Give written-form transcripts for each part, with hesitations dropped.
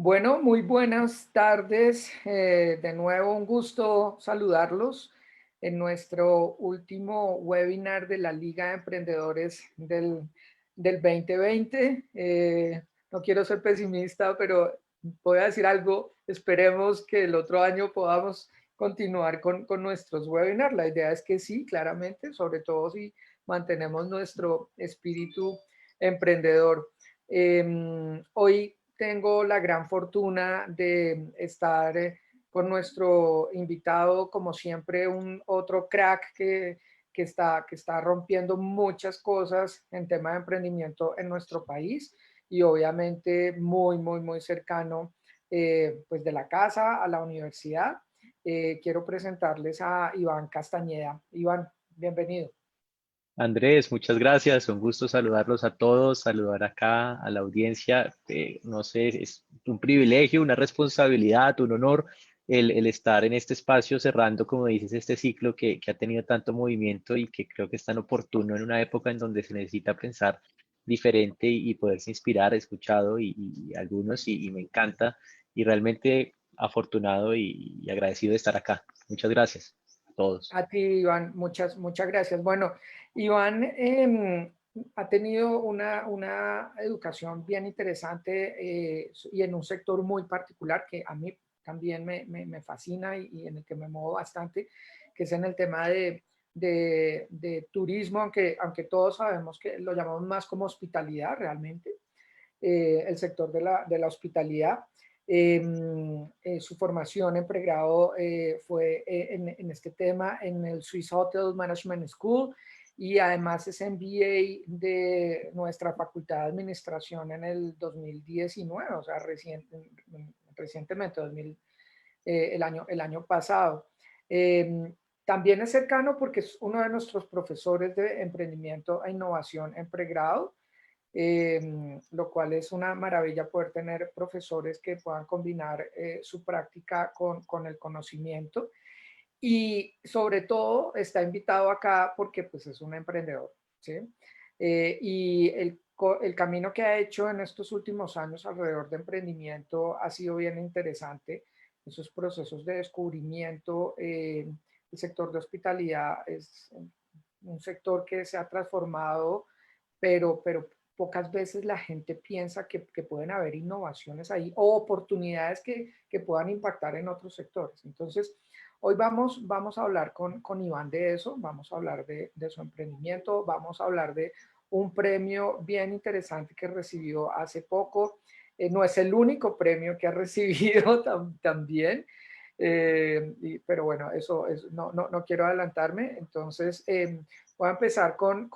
Bueno, muy buenas tardes. De nuevo, un gusto saludarlos en nuestro último webinar de la Liga de Emprendedores del 2020. No quiero ser pesimista, pero voy a decir algo. Esperemos que el otro año podamos continuar con nuestros webinars. La idea es que sí, claramente, sobre todo si mantenemos nuestro espíritu emprendedor. Hoy tengo la gran fortuna de estar con nuestro invitado, como siempre, un otro crack que está rompiendo muchas cosas en tema de emprendimiento en nuestro país y obviamente muy cercano pues de la casa a la universidad. Quiero presentarles a Iván Castañeda. Iván, bienvenido. Andrés, muchas gracias. Un gusto saludarlos a todos, saludar acá a la audiencia. No sé, es un privilegio, una responsabilidad, un honor el estar en este espacio cerrando, como dices, este ciclo que ha tenido tanto movimiento y que creo que es tan oportuno en una época en donde se necesita pensar diferente y poderse inspirar. He escuchado y algunos y me encanta y realmente afortunado y agradecido de estar acá. Muchas gracias a todos. A ti, Iván, muchas gracias. Bueno, Iván ha tenido una educación bien interesante y en un sector muy particular que a mí también me fascina y en el que me muevo bastante, que es en el tema de turismo, aunque todos sabemos que lo llamamos más como hospitalidad realmente, el sector de la hospitalidad. Su formación en pregrado fue en este tema en el Swiss Hotel Management School y además es MBA de nuestra Facultad de Administración en el 2019, o sea, recientemente, el año pasado. También es cercano porque es uno de nuestros profesores de emprendimiento e innovación en pregrado, lo cual es una maravilla poder tener profesores que puedan combinar su práctica con el conocimiento y sobre todo está invitado acá porque pues es un emprendedor, ¿sí? Y el camino que ha hecho en estos últimos años alrededor de emprendimiento ha sido bien interesante. Esos procesos de descubrimiento, el sector de hospitalidad es un sector que se ha transformado, pero pocas veces la gente piensa que pueden haber innovaciones ahí o oportunidades que puedan impactar en otros sectores. Entonces, hoy vamos a hablar con Iván de eso, vamos a hablar de su emprendimiento, vamos a hablar de un premio bien interesante que recibió hace poco. No es el único premio que ha recibido también, pero bueno, no quiero adelantarme. Entonces, voy a empezar con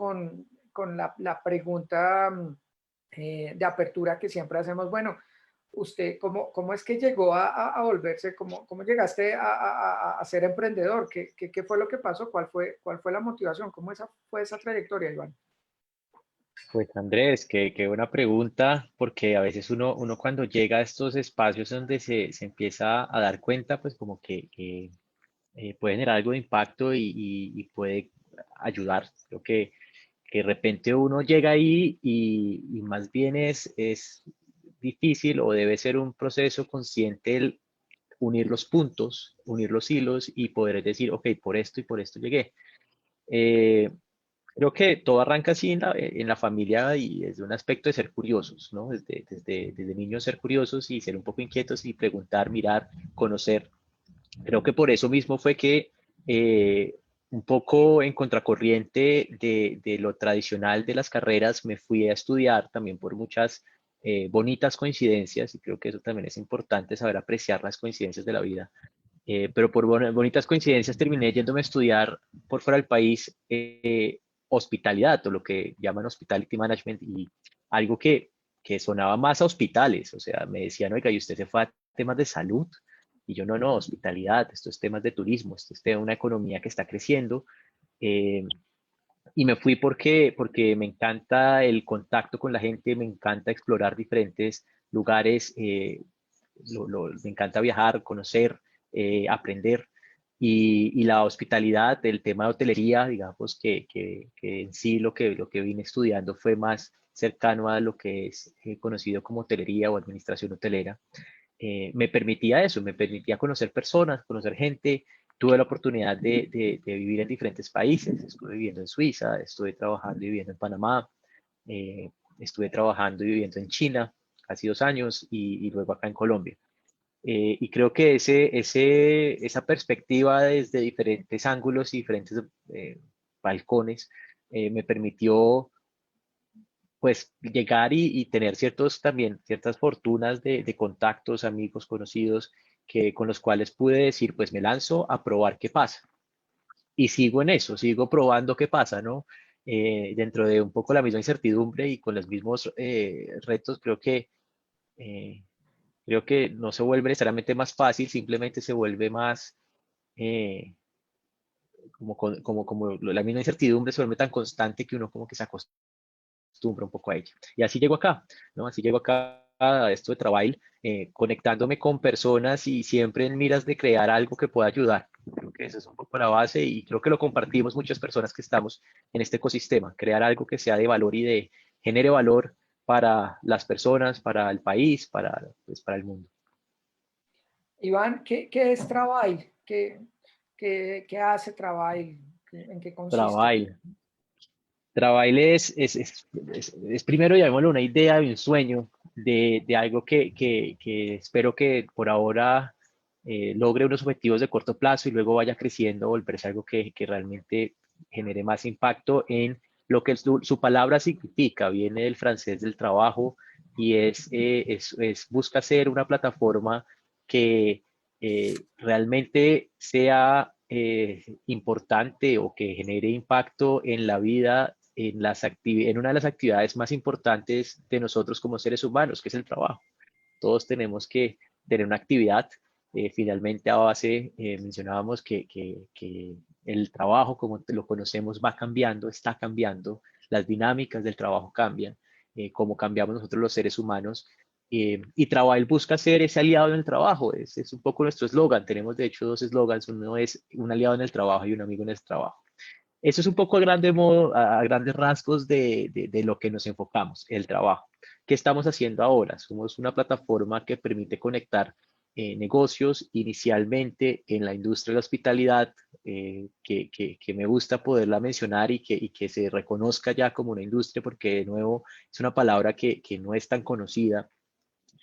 la pregunta de apertura que siempre hacemos. Bueno, usted, ¿cómo es que llegó a volverse, cómo llegaste a ser emprendedor? ¿Qué fue lo que pasó? ¿Cuál fue la motivación? ¿Cómo fue esa trayectoria, Iván? Pues Andrés, qué buena pregunta, porque a veces uno cuando llega a estos espacios donde se empieza a dar cuenta, pues como que puede generar algo de impacto y puede ayudar. Creo que de repente uno llega ahí y más bien es difícil o debe ser un proceso consciente el unir los puntos, unir los hilos y poder decir, ok, por esto y por esto llegué. Eh, Creo que todo arranca así en la familia y desde un aspecto de ser curiosos, ¿no? Desde niños ser curiosos y ser un poco inquietos y preguntar, mirar, conocer. Creo que por eso mismo fue que un poco en contracorriente de lo tradicional de las carreras me fui a estudiar también por muchas bonitas coincidencias y creo que eso también es importante saber apreciar las coincidencias de la vida. Pero por bonitas coincidencias terminé yéndome a estudiar por fuera del país hospitalidad o lo que llaman hospitality management y algo que sonaba más a hospitales, o sea, me decían, oiga, ¿y usted se fue a temas de salud? Y yo, no, hospitalidad, esto es temas de turismo, esto es de una economía que está creciendo. eh, y me fui porque me encanta el contacto con la gente, me encanta explorar diferentes lugares, me encanta viajar, conocer, aprender. Y la hospitalidad, el tema de hotelería, digamos que en sí lo que vine estudiando fue más cercano a lo que es conocido como hotelería o administración hotelera. me permitía eso, me permitía conocer personas, conocer gente. Tuve la oportunidad de vivir en diferentes países. Estuve viviendo en Suiza, estuve trabajando y viviendo en Panamá, eh, estuve trabajando y viviendo en China casi 2 años y luego acá en Colombia. Y creo que esa perspectiva desde diferentes ángulos y diferentes balcones me permitió pues llegar y tener también ciertas fortunas de contactos, amigos, conocidos, con los cuales pude decir, pues me lanzo a probar qué pasa. Y sigo en eso, sigo probando qué pasa, ¿no? Dentro de un poco la misma incertidumbre y con los mismos retos, eh, creo que no se vuelve necesariamente más fácil, simplemente se vuelve más, eh, como la misma incertidumbre se vuelve tan constante que uno como que se acostumbra un poco a ella. Y así llego acá, ¿no? Así llego acá a esto de trabajo, conectándome con personas y siempre en miras de crear algo que pueda ayudar. Creo que esa es un poco la base y creo que lo compartimos muchas personas que estamos en este ecosistema, crear algo que sea de valor y genere valor para las personas, para el país, pues, para el mundo. Iván, ¿qué es Travail? ¿Qué hace Travail? ¿En qué consiste? Trabajo. Trabail es primero, llamémoslo, una idea y un sueño de algo que espero que por ahora logre unos objetivos de corto plazo y luego vaya creciendo, volverse algo que realmente genere más impacto en lo que su palabra significa. Viene del francés del trabajo y busca ser una plataforma que realmente sea importante o que genere impacto en la vida, en una de las actividades más importantes de nosotros como seres humanos, que es el trabajo. Todos tenemos que tener una actividad. Finalmente, a base, mencionábamos que el trabajo, como lo conocemos, va cambiando, está cambiando, las dinámicas del trabajo cambian, cómo cambiamos nosotros los seres humanos. Y Trabail busca ser ese aliado en el trabajo, es un poco nuestro eslogan. Tenemos de hecho dos eslogans, uno es un aliado en el trabajo y un amigo en el trabajo. Eso es un poco a grandes rasgos de lo que nos enfocamos, el trabajo. ¿Qué estamos haciendo ahora? Somos una plataforma que permite conectar negocios inicialmente en la industria de la hospitalidad, que me gusta poderla mencionar y que se reconozca ya como una industria, porque de nuevo es una palabra que no es tan conocida.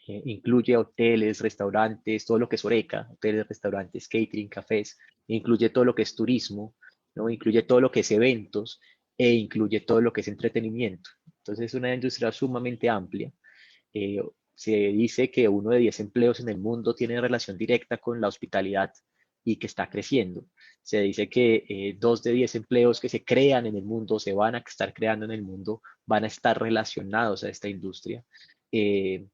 Incluye hoteles, restaurantes, todo lo que es Horeca, hoteles, restaurantes, catering, cafés, incluye todo lo que es turismo, ¿no? Incluye todo lo que es eventos e incluye todo lo que es entretenimiento. Entonces es una industria sumamente amplia. Eh, Se dice que 1 de 10 empleos en el mundo tiene relación directa con la hospitalidad y que está creciendo. Se dice que 2 de 10 empleos que se crean en el mundo, se van a estar creando en el mundo, van a estar relacionados a esta industria. Eh,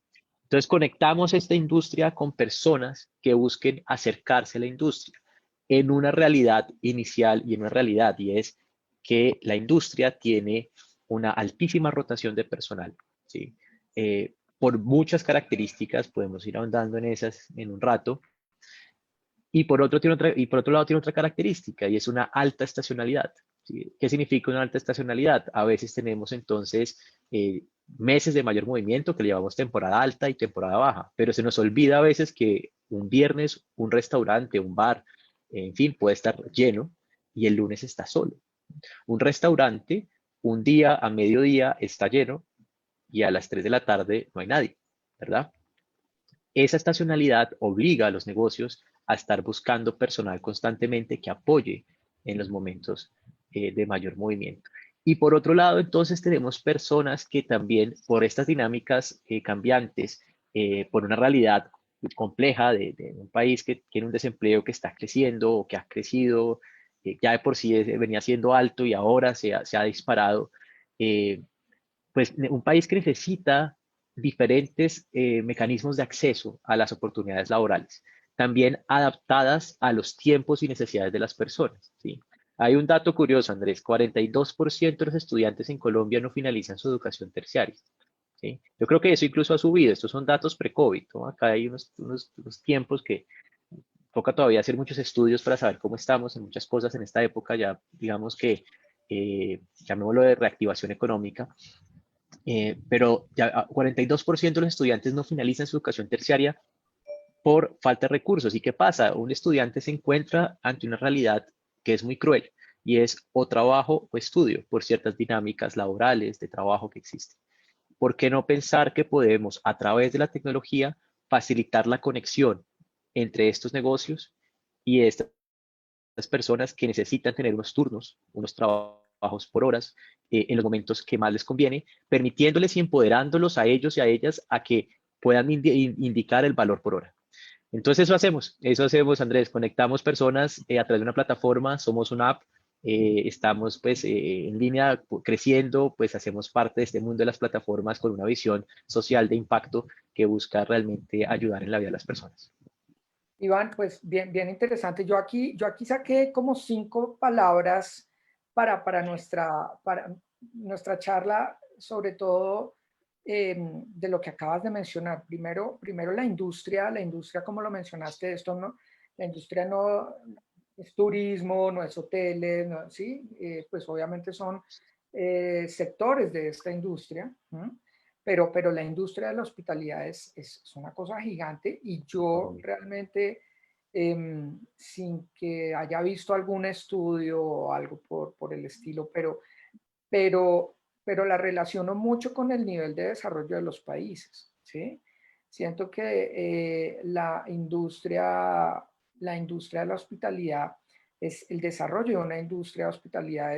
entonces conectamos esta industria con personas que busquen acercarse a la industria en una realidad inicial y en una realidad, y es que la industria tiene una altísima rotación de personal, ¿sí? Por muchas características, podemos ir ahondando en esas en un rato, y por otro lado tiene otra característica y es una alta estacionalidad. ¿Sí? ¿Qué significa una alta estacionalidad? A veces tenemos entonces meses de mayor movimiento que le llamamos temporada alta y temporada baja, pero se nos olvida a veces que un viernes un restaurante, un bar, en fin, puede estar lleno y el lunes está solo. Un restaurante un día a mediodía está lleno y a las 3 de la tarde no hay nadie, ¿verdad? Esa estacionalidad obliga a los negocios a estar buscando personal constantemente que apoye en los momentos de mayor movimiento. Y por otro lado, entonces tenemos personas que también por estas dinámicas cambiantes, por una realidad compleja de un país que tiene un desempleo que está creciendo o que ha crecido, ya de por sí venía siendo alto y ahora se ha disparado, eh, pues un país que necesita diferentes mecanismos de acceso a las oportunidades laborales, también adaptadas a los tiempos y necesidades de las personas, ¿sí? Hay un dato curioso, Andrés, 42% de los estudiantes en Colombia no finalizan su educación terciaria, ¿sí? Yo creo que eso incluso ha subido, estos son datos pre-COVID, ¿no? Acá hay unos tiempos que toca todavía hacer muchos estudios para saber cómo estamos en muchas cosas en esta época, ya digamos que llamémoslo de reactivación económica, pero ya 42% de los estudiantes no finalizan su educación terciaria por falta de recursos. ¿Y qué pasa? Un estudiante se encuentra ante una realidad que es muy cruel y es o trabajo o estudio por ciertas dinámicas laborales de trabajo que existen. ¿Por qué no pensar que podemos, a través de la tecnología, facilitar la conexión entre estos negocios y estas personas que necesitan tener unos turnos, unos trabajos por horas, en los momentos que más les conviene, permitiéndoles y empoderándolos a ellos y a ellas a que puedan indicar el valor por hora? Entonces eso hacemos, Andrés, conectamos personas a través de una plataforma, somos una app, estamos pues en línea creciendo, pues hacemos parte de este mundo de las plataformas con una visión social de impacto que busca realmente ayudar en la vida de las personas. Iván, pues bien, bien interesante. Yo aquí saqué como 5 palabras para nuestra charla, sobre todo de lo que acabas de mencionar. Primero la industria, como lo mencionaste, esto no, la industria no es turismo, no es hoteles, no, ¿sí? Pues obviamente son sectores de esta industria. ¿Mm? Pero la industria de la hospitalidad es una cosa gigante y yo Correcto. realmente, sin que haya visto algún estudio o algo por el estilo, pero, pero la relaciono mucho con el nivel de desarrollo de los países, ¿sí? Siento que la industria de la hospitalidad el desarrollo de una industria de hospitalidad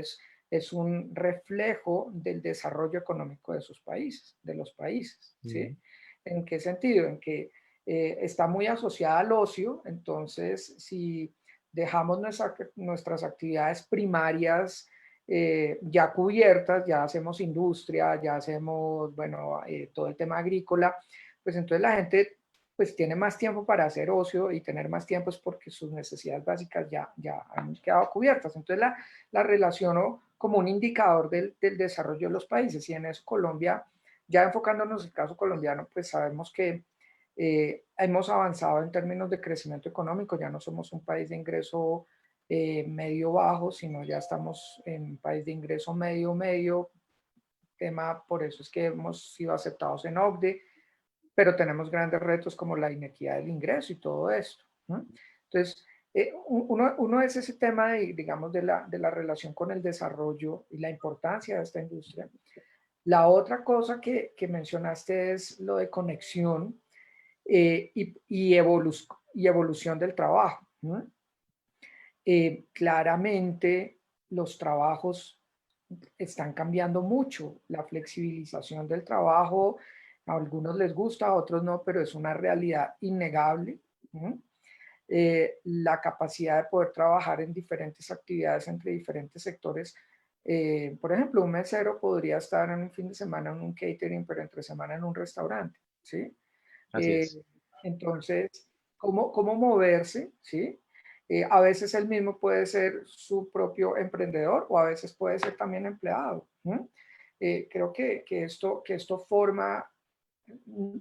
es un reflejo del desarrollo económico de sus países, de los países, ¿sí? Mm. ¿En qué sentido? En que está muy asociada al ocio, entonces si dejamos nuestras actividades primarias ya cubiertas, ya hacemos industria, ya hacemos, bueno, todo el tema agrícola, pues entonces la gente pues tiene más tiempo para hacer ocio y tener más tiempo es porque sus necesidades básicas ya han quedado cubiertas. Entonces la relaciono como un indicador del desarrollo de los países y en eso Colombia, ya enfocándonos en el caso colombiano, pues sabemos que hemos avanzado en términos de crecimiento económico, ya no somos un país de ingreso medio bajo, sino ya estamos en un país de ingreso medio medio, tema, por eso es que hemos sido aceptados en OCDE, pero tenemos grandes retos como la inequidad del ingreso y todo esto, ¿no? Entonces, uno es ese tema de, digamos, de la relación con el desarrollo y la importancia de esta industria. La otra cosa que mencionaste es lo de conexión y evolución del trabajo, ¿no? Claramente los trabajos están cambiando mucho. La flexibilización del trabajo, a algunos les gusta, a otros no, pero es una realidad innegable. ¿No? La capacidad de poder trabajar en diferentes actividades entre diferentes sectores. Por ejemplo, un mesero podría estar en un fin de semana en un catering, pero entre semana en un restaurante, ¿sí? Así Eh, es. entonces, ¿cómo moverse? ¿Sí? A veces él mismo puede ser su propio emprendedor o a veces puede ser también empleado. ¿No? Creo que esto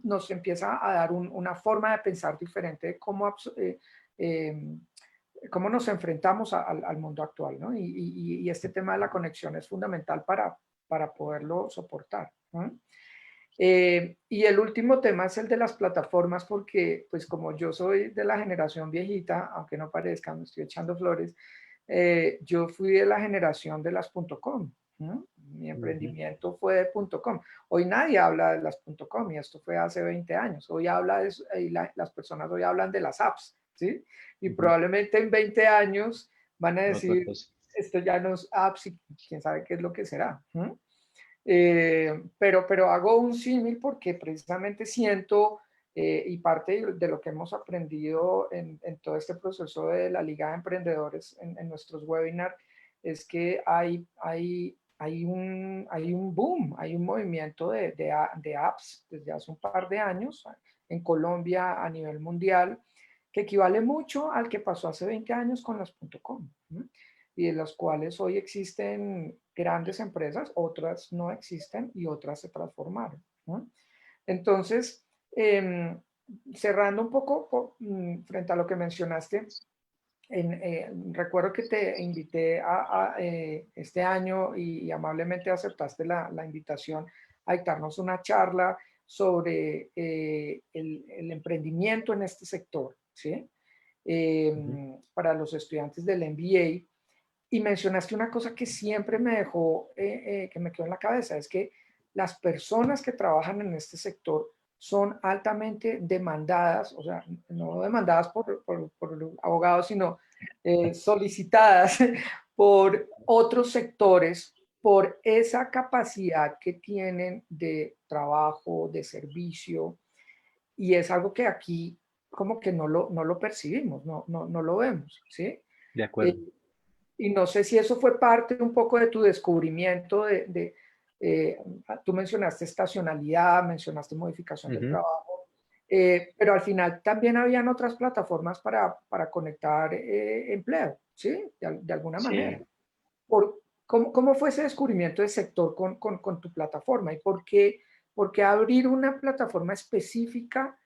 nos empieza a dar una forma de pensar diferente de eh, cómo nos enfrentamos al mundo actual, ¿no? Y este tema de la conexión es fundamental para poderlo soportar, ¿no? Y el último tema es el de las plataformas, porque pues como yo soy de la generación viejita, aunque no parezca, me estoy echando flores, yo fui de la generación de las .com. ¿No? Mi Ujú. emprendimiento fue de .com. Hoy nadie habla de las .com y esto fue hace 20 años. Hoy habla de, y las personas hoy hablan de las apps, ¿sí? Y Ujú. probablemente en 20 años van a Otra decir, cosa. esto ya no es apps y quién sabe qué es lo que será. ¿No? Pero hago un símil porque precisamente siento, y parte de lo que hemos aprendido en todo este proceso de la Liga de Emprendedores en nuestros webinars, es que hay un boom, hay un movimiento de apps desde hace un par de años en Colombia a nivel mundial, que equivale mucho al que pasó hace 20 años con las .com. ¿No? Y de las cuales hoy existen grandes empresas, otras no existen y otras se transformaron. ¿No? Entonces, cerrando un poco frente a lo que mencionaste, recuerdo que te invité este año y amablemente aceptaste la invitación a dictarnos una charla sobre el emprendimiento en este sector, ¿sí? Ujú. Para los estudiantes del MBA. Y mencionaste una cosa que siempre me dejó, que me quedó en la cabeza, es que las personas que trabajan en este sector son altamente demandadas, o sea, no demandadas por abogados, sino solicitadas por otros sectores por esa capacidad que tienen de trabajo, de servicio, y es algo que aquí como que no lo percibimos, no lo vemos, ¿sí? De Eh, acuerdo. y no sé si eso fue parte un poco de tu descubrimiento eh, tú mencionaste estacionalidad, mencionaste modificación del Ujú. trabajo, pero al final también habían otras plataformas para conectar empleo, ¿sí? De alguna manera. Sí. ¿Cómo fue ese descubrimiento del sector con tu plataforma? ¿Y por qué abrir una plataforma específica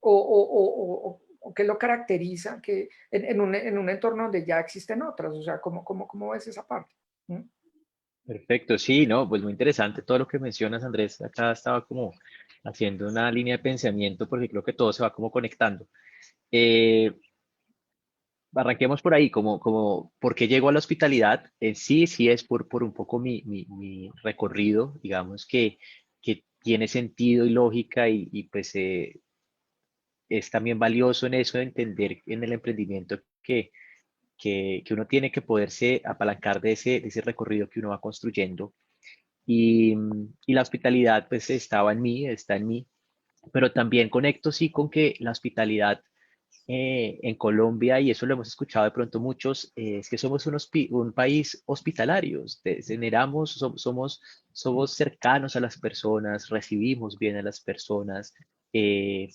o qué lo caracteriza que en un entorno donde ya existen otras? O sea, ¿cómo ves esa parte? ¿Mm? Perfecto, sí, no, pues muy interesante todo lo que mencionas, Andrés. Acá estaba como haciendo una línea de pensamiento porque creo que todo se va como conectando. Eh, Arranquemos por ahí, como ¿por qué llego a la hospitalidad? Sí, sí es por un poco mi recorrido, digamos que tiene sentido y lógica y pues es también valioso en eso de entender en el emprendimiento que uno tiene que poderse apalancar de ese recorrido que uno va construyendo. Y la hospitalidad pues estaba en mí, está en mí, pero también conecto sí con que la hospitalidad en Colombia, y eso lo hemos escuchado de pronto muchos, es que somos un país hospitalario, generamos, somos cercanos a las personas, recibimos bien a las personas. eh,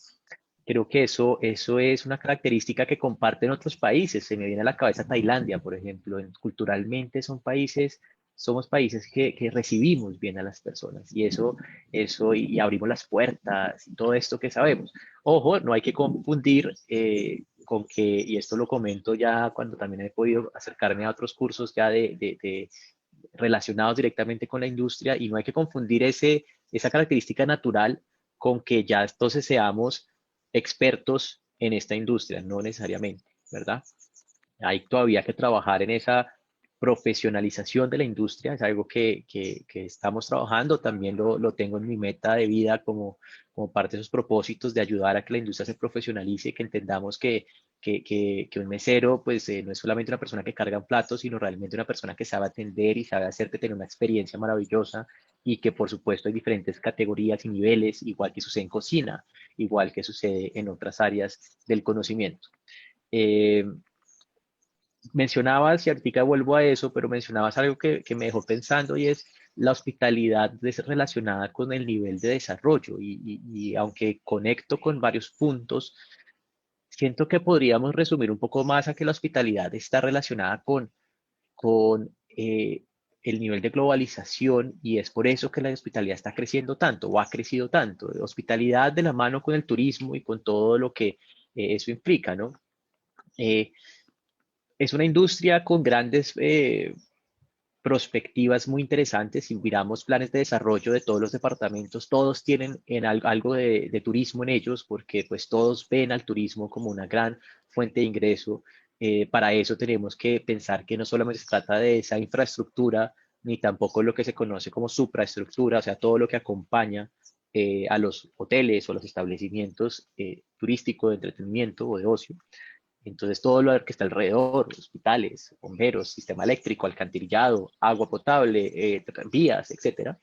Creo que eso es una característica que comparten otros países. Se me viene a la cabeza Tailandia, por ejemplo. Culturalmente somos países que recibimos bien a las personas y y abrimos las puertas y todo esto que sabemos. Ojo, no hay que confundir con que, y esto lo comento ya cuando también he podido acercarme a otros cursos ya relacionados directamente con la industria, y no hay que confundir esa característica natural con que ya entonces seamos expertos en esta industria, no necesariamente, ¿verdad? Hay todavía que trabajar en esa profesionalización de la industria, es algo que estamos trabajando, también lo tengo en mi meta de vida como parte de esos propósitos de ayudar a que la industria se profesionalice y que entendamos que un mesero pues no es solamente una persona que carga un plato, sino realmente una persona que sabe atender y sabe hacerte tener una experiencia maravillosa, y que por supuesto hay diferentes categorías y niveles, igual que sucede en cocina, igual que sucede en otras áreas del conocimiento. Eh, Mencionabas, y ahorita vuelvo a eso, pero mencionabas algo que me dejó pensando, y es la hospitalidad relacionada con el nivel de desarrollo. Y aunque conecto con varios puntos, siento que podríamos resumir un poco más a que la hospitalidad está relacionada con el nivel de globalización, y es por eso que la hospitalidad está creciendo tanto o ha crecido tanto. Hospitalidad de la mano con el turismo y con todo lo que eso implica, ¿no? Eh, es una industria con grandes perspectivas muy interesantes. Si miramos planes de desarrollo de todos los departamentos, todos tienen algo de turismo en ellos, porque pues todos ven al turismo como una gran fuente de ingreso. Para eso tenemos que pensar que no solamente se trata de esa infraestructura, ni tampoco lo que se conoce como supraestructura, o sea, todo lo que acompaña a los hoteles o los establecimientos turísticos de entretenimiento o de ocio. Entonces, todo lo que está alrededor, hospitales, bomberos, sistema eléctrico, alcantarillado, agua potable, vías, etcétera,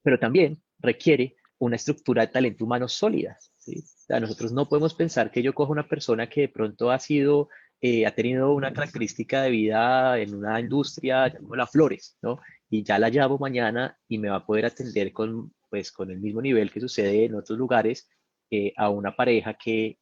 pero también requiere una estructura de talento humano sólida, ¿sí? O sea, nosotros no podemos pensar que yo cojo una persona que de pronto ha tenido una característica de vida en una industria, llamémosla flores, ¿no? Y ya la llamo mañana y me va a poder atender pues, con el mismo nivel que sucede en otros lugares, a una pareja que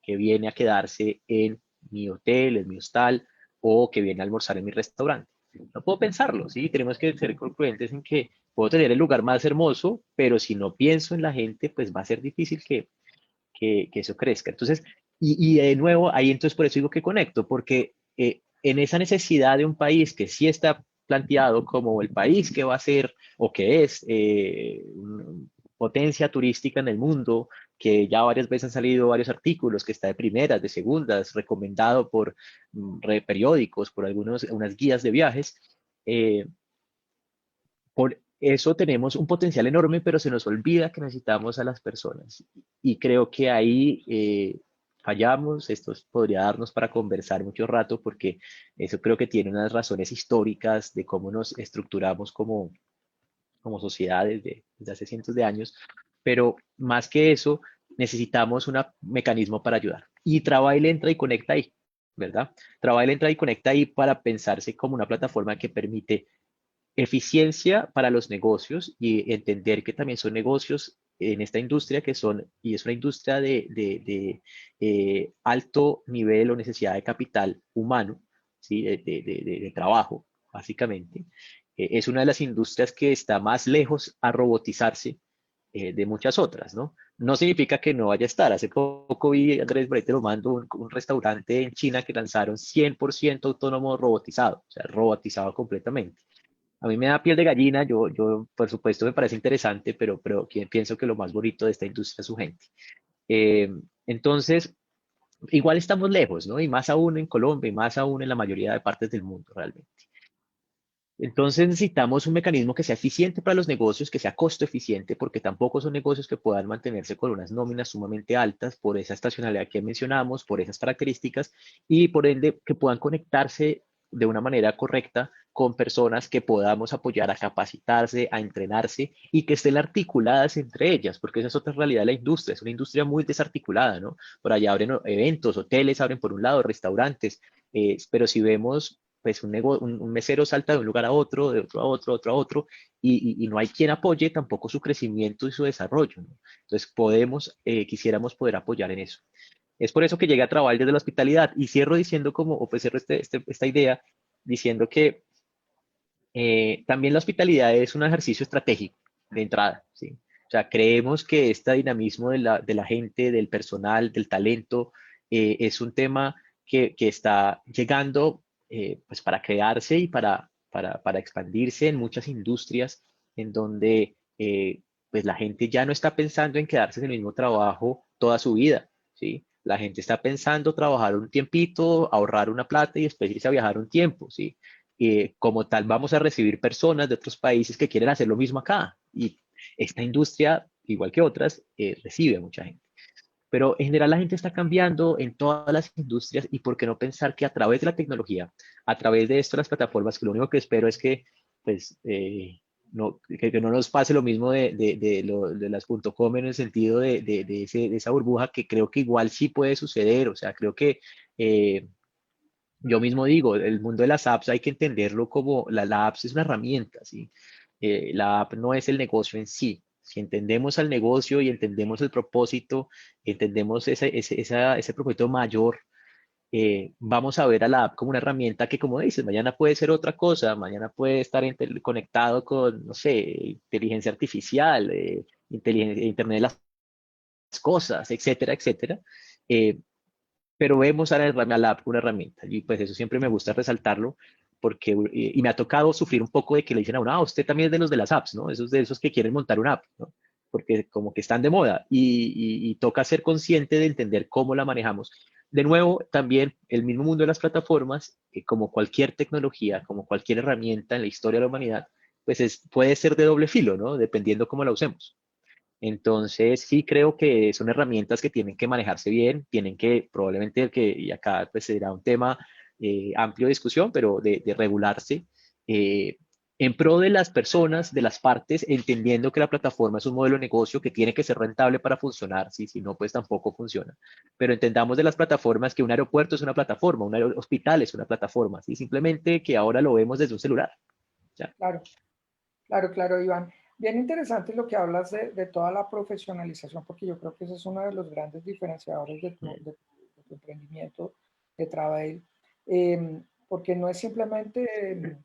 viene a quedarse en mi hotel, en mi hostal, o que viene a almorzar en mi restaurante. No puedo pensarlo, ¿sí? Tenemos que ser concluyentes en que puedo tener el lugar más hermoso, pero si no pienso en la gente, pues va a ser difícil que eso crezca. Entonces, y de nuevo, ahí entonces por eso digo que conecto, porque en esa necesidad de un país que sí está planteado como el país que va a ser o que es potencia turística en el mundo, que ya varias veces han salido varios artículos, que está de primeras, de segundas, recomendado por periódicos, por unas guías de viajes. eh, por eso tenemos un potencial enorme, pero se nos olvida que necesitamos a las personas. Y creo que ahí fallamos. Esto podría darnos para conversar mucho rato, porque eso creo que tiene unas razones históricas de cómo nos estructuramos como sociedad desde hace cientos de años. Pero más que eso, necesitamos un mecanismo para ayudar. Y Travail entra y conecta ahí, ¿verdad? Travail entra y conecta ahí para pensarse como una plataforma que permite eficiencia para los negocios y entender que también son negocios en esta industria y es una industria de alto nivel o necesidad de capital humano, ¿sí? De trabajo, básicamente. Es una de las industrias que está más lejos a robotizarse de muchas otras, ¿no? No significa que no vaya a estar. Hace poco vi, Andrés, por ahí te lo mando, un restaurante en China que lanzaron 100% autónomo robotizado, o sea, robotizado completamente. A mí me da piel de gallina, por supuesto me parece interesante, pero pienso que lo más bonito de esta industria es su gente. Eh, entonces, igual estamos lejos, ¿no? Y más aún en Colombia y más aún en la mayoría de partes del mundo, realmente. Entonces necesitamos un mecanismo que sea eficiente para los negocios, que sea costo eficiente, porque tampoco son negocios que puedan mantenerse con unas nóminas sumamente altas por esa estacionalidad que mencionamos, por esas características, y por ende que puedan conectarse de una manera correcta con personas que podamos apoyar a capacitarse, a entrenarse y que estén articuladas entre ellas, porque esa es otra realidad de la industria, es una industria muy desarticulada, ¿no? Por allá abren eventos, hoteles abren por un lado, restaurantes, pero si vemos pues un mesero salta de un lugar a otro, de otro a otro, otro a otro, y no hay quien apoye tampoco su crecimiento y su desarrollo, ¿no? Entonces quisiéramos poder apoyar en eso. Es por eso que llega a trabajar desde la hospitalidad y cierro diciendo como, o pues cierro esta idea diciendo que también la hospitalidad es un ejercicio estratégico de entrada, ¿sí? O sea, creemos que este dinamismo de la gente, del personal, del talento, es un tema que está llegando pues para quedarse y para expandirse en muchas industrias en donde pues la gente ya no está pensando en quedarse en el mismo trabajo toda su vida, ¿sí? La gente está pensando trabajar un tiempito, ahorrar una plata y después irse a viajar un tiempo, ¿sí? Como tal, vamos a recibir personas de otros países que quieren hacer lo mismo acá. Y esta industria, igual que otras, recibe mucha gente. Pero en general la gente está cambiando en todas las industrias y por qué no pensar que a través de la tecnología, a través de esto, las plataformas, que lo único que espero es que, pues, que no nos pase lo mismo de las .com en el sentido de esa burbuja que creo que igual sí puede suceder. O sea, creo que yo mismo digo, el mundo de las apps hay que entenderlo como la apps es una herramienta, ¿sí? La app no es el negocio en sí. Si entendemos al negocio y entendemos el propósito, entendemos ese propósito mayor, vamos a ver a la app como una herramienta que, como dices, mañana puede ser otra cosa, mañana puede estar conectado con, no sé, inteligencia artificial, Internet de las cosas, etcétera, etcétera. Eh, pero vemos a la app como una herramienta y pues eso siempre me gusta resaltarlo porque, y me ha tocado sufrir un poco de que le dicen a uno, ah, usted también es de los de las apps, ¿no? Esos de esos que quieren montar una app, ¿no? Porque como que están de moda y toca ser consciente de entender cómo la manejamos. De nuevo, también el mismo mundo de las plataformas, como cualquier tecnología, como cualquier herramienta en la historia de la humanidad, pues puede ser de doble filo, ¿no? Dependiendo cómo la usemos. Entonces, sí creo que son herramientas que tienen que manejarse bien, tienen que, probablemente, y acá pues será un tema amplio de discusión, pero de regularse eh, en pro de las personas, de las partes, entendiendo que la plataforma es un modelo de negocio que tiene que ser rentable para funcionar, ¿sí? Si no, pues tampoco funciona. Pero entendamos de las plataformas que un aeropuerto es una plataforma, un hospital es una plataforma, ¿sí? Simplemente que ahora lo vemos desde un celular. ¿Ya? Claro, claro, claro, Iván. Bien interesante lo que hablas de toda la profesionalización, porque yo creo que ese es uno de los grandes diferenciadores de tu emprendimiento de Travail, porque no es simplemente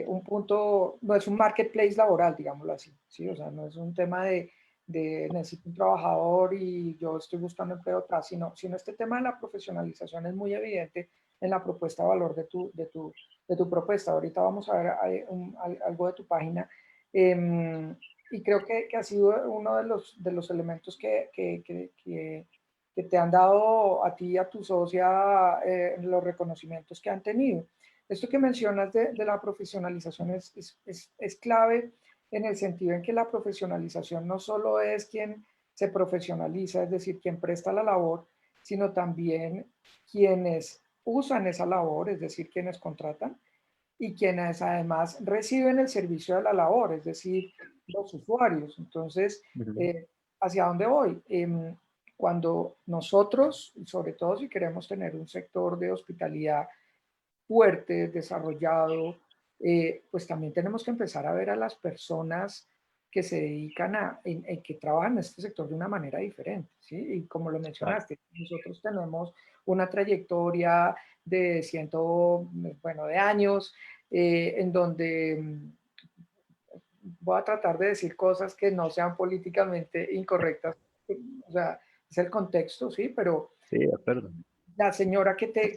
un punto, no es un marketplace laboral, digámoslo así, ¿sí? O sea, no es un tema de necesito un trabajador y yo estoy buscando empleo atrás, sino este tema de la profesionalización es muy evidente en la propuesta de valor de tu propuesta. Ahorita vamos a ver algo de tu página. Em, y creo que ha sido uno de los elementos que te han dado a ti y a tu socia los reconocimientos que han tenido. Esto que mencionas de la profesionalización es clave en el sentido en que la profesionalización no solo es quien se profesionaliza, es decir, quien presta la labor, sino también quienes usan esa labor, es decir, quienes contratan, y quienes además reciben el servicio de la labor, es decir, los usuarios. Entonces, Ujú. ¿hacia dónde voy? Cuando nosotros, y sobre todo si queremos tener un sector de hospitalidad fuerte, desarrollado, pues también tenemos que empezar a ver a las personas que se dedican que trabajan en este sector de una manera diferente, ¿sí? Y como lo Claro. mencionaste, nosotros tenemos una trayectoria de bueno, de años, en donde voy a tratar de decir cosas que no sean políticamente incorrectas, o sea, es el contexto, ¿sí? Pero Sí, de acuerdo. la señora que te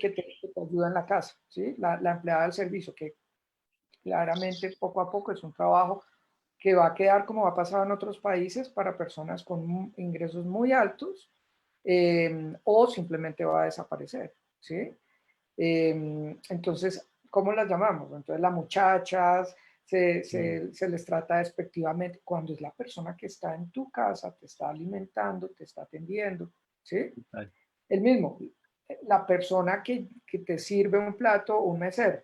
ayuda en la casa, ¿sí? La empleada del servicio, que claramente poco a poco es un trabajo que va a quedar como ha pasado en otros países para personas con ingresos muy altos o simplemente va a desaparecer, ¿sí? Entonces, ¿cómo las llamamos? Entonces, las muchachas Mm, se les trata despectivamente cuando es la persona que está en tu casa, te está alimentando, te está atendiendo, ¿sí? total. El mismo, la persona que te sirve un plato, un mesero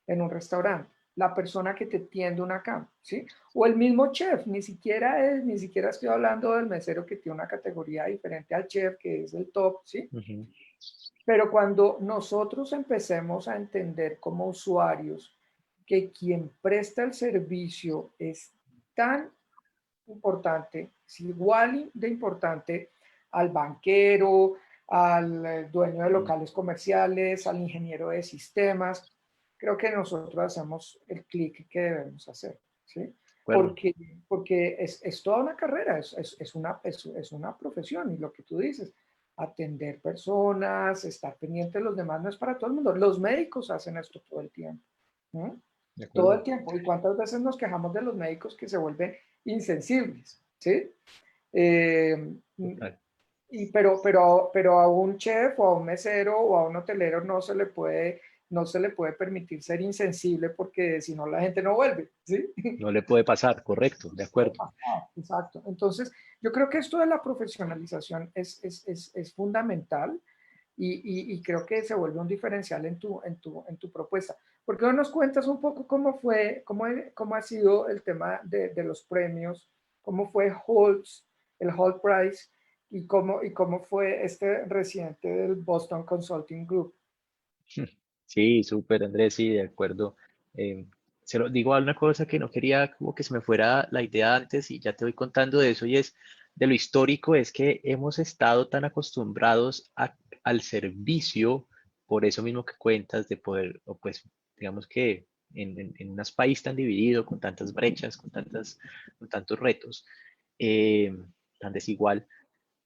en un restaurante, la persona que te tiende una cama, ¿sí? O el mismo chef, ni siquiera estoy hablando del mesero que tiene una categoría diferente al chef, que es el top, ¿sí? Ujú. Pero cuando nosotros empecemos a entender como usuarios que quien presta el servicio es tan importante, es igual de importante al banquero, al dueño de Sí, locales comerciales, al ingeniero de sistemas. Creo que nosotros hacemos el clic que debemos hacer, ¿sí? de acuerdo. Porque, porque es toda una carrera, es una profesión y lo que tú dices, atender personas, estar pendiente de los demás no es para todo el mundo. Los médicos hacen esto todo el tiempo. ¿No? De Todo acuerdo. el tiempo. ¿Y cuántas veces nos quejamos de los médicos que se vuelven insensibles? ¿Sí? Eh, Total. pero a un chef o a un mesero o a un hotelero no se le puede permitir ser insensible porque si no la gente no vuelve, ¿sí? No le puede pasar, correcto, de acuerdo. Exacto. Entonces, yo creo que esto de la profesionalización es fundamental y creo que se vuelve un diferencial en tu propuesta. ¿Por qué no nos cuentas un poco cómo ha sido el tema de los premios? ¿Cómo fue el Holt Prize? Y cómo fue este residente del Boston Consulting Group? Sí, súper, Andrés, sí, de acuerdo. Eh, Se lo digo a una cosa que no quería como que se me fuera la idea antes y ya te voy contando de eso y es de lo histórico es que hemos estado tan acostumbrados al servicio, por eso mismo que cuentas, de poder, o pues digamos que en un país tan dividido, con tantas brechas, con tantos retos, eh, tan desigual.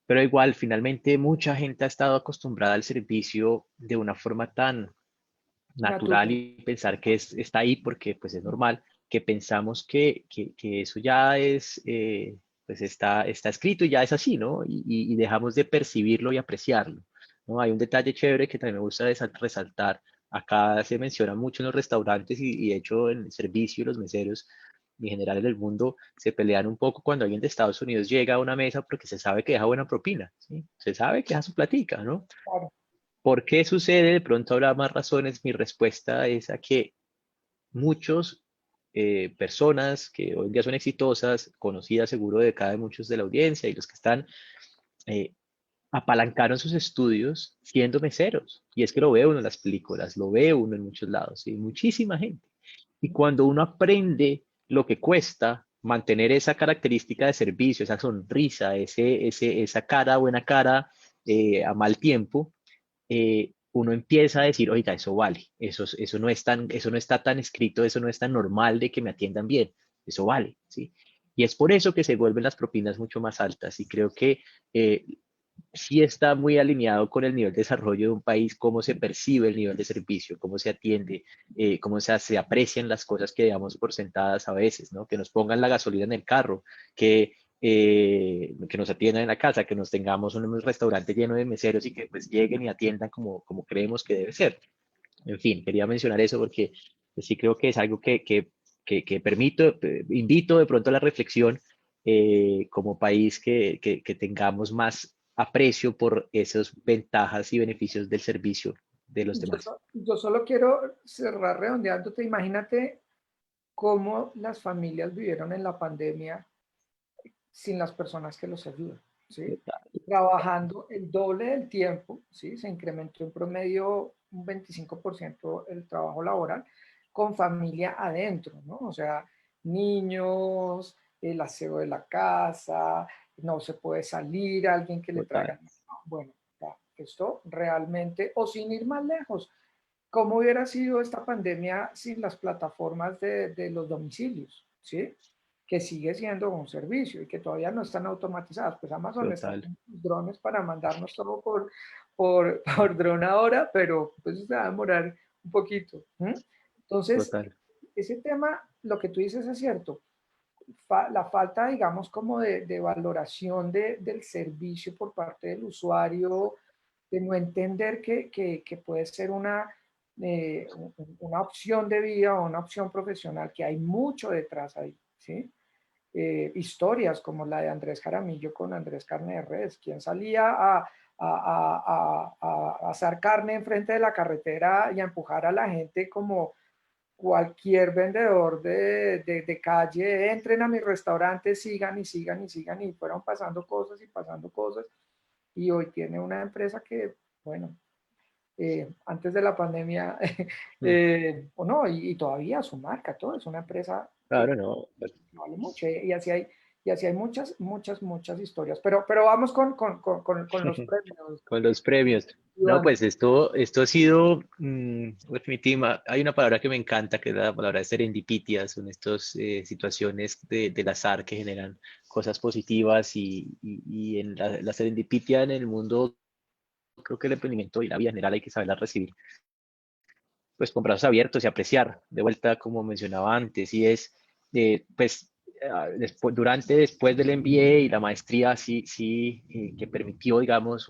Pero igual, finalmente, mucha gente ha estado acostumbrada al servicio de una forma tan natural Natural. y pensar que está ahí porque pues es normal, que pensamos que eso ya es, pues está escrito y ya es así, ¿no? Y dejamos de percibirlo y apreciarlo, ¿no? Hay un detalle chévere que también me gusta resaltar. Acá se menciona mucho en los restaurantes y de hecho en el servicio, los meseros y en general en el mundo se pelean un poco cuando alguien de Estados Unidos llega a una mesa porque se sabe que deja buena propina, ¿sí? Se sabe que deja su platica, ¿no? Claro. ¿Por qué sucede? De pronto habrá más razones. Mi respuesta es a que muchos personas que hoy en día son exitosas, conocidas seguro de cada de muchos de la audiencia y los que están, eh, apalancaron sus estudios siendo meseros. Y es que lo ve uno en las películas, lo ve uno en muchos lados, y muchísima gente. Y cuando uno aprende lo que cuesta mantener esa característica de servicio, esa sonrisa, esa cara, buena cara, a mal tiempo, uno empieza a decir, oiga, eso vale, eso no está tan escrito, eso no es tan normal de que me atiendan bien, eso vale, ¿sí? Y es por eso que se vuelven las propinas mucho más altas y creo que sí está muy alineado con el nivel de desarrollo de un país, cómo se percibe el nivel de servicio, cómo se atiende, cómo se aprecian las cosas que damos por sentadas a veces, ¿no? Que nos pongan la gasolina en el carro, que nos atiendan en la casa, que nos tengamos un restaurante lleno de meseros y que pues lleguen y atiendan como creemos que debe ser. En fin, quería mencionar eso porque pues, sí creo que es algo que permito, invito de pronto a la reflexión como país que tengamos más aprecio por esas ventajas y beneficios del servicio de los demás. Yo solo quiero cerrar redondeándote. Imagínate cómo las familias vivieron en la pandemia sin las personas que los ayudan, ¿sí? Trabajando el doble del tiempo, ¿sí? Se incrementó en promedio un 25% el trabajo laboral con familia adentro, ¿no? O sea, niños, el aseo de la casa, no se puede salir, alguien que le Total, traiga. Bueno, ya, esto realmente, o sin ir más lejos, ¿cómo hubiera sido esta pandemia sin las plataformas de los domicilios? ¿Sí? Que sigue siendo un servicio y que todavía no están automatizadas. Pues Amazon está total, con drones para mandarnos todo por dron ahora, pero pues se va a demorar un poquito. Entonces, total. ese tema, lo que tú dices es cierto. La falta, digamos, como de valoración del servicio por parte del usuario, de no entender que puede ser una opción de vida o una opción profesional, que hay mucho detrás ahí, ¿sí? Historias como la de Andrés Jaramillo con Andrés Carne de Res, quien salía a asar carne enfrente de la carretera y a empujar a la gente como cualquier vendedor de calle, entren a mi restaurante, sigan y sigan y sigan, y fueron pasando cosas y pasando cosas, y hoy tiene una empresa que, bueno, antes de la pandemia, Mm, o no, y todavía su marca, todo es una empresa claro, no. vale mucho, y así hay muchas, muchas, muchas historias, pero vamos con los premios, Con los premios. No, Iván. pues esto ha sido definitiva. Hay una palabra que me encanta, que es la palabra de serendipitia. Son estas situaciones del azar que generan cosas positivas y en la serendipitia en el mundo, creo que el emprendimiento y la vida en general hay que saberla recibir, pues con brazos abiertos y apreciar. De vuelta, como mencionaba antes, y es, pues, después del MBA y la maestría, sí, que permitió, digamos,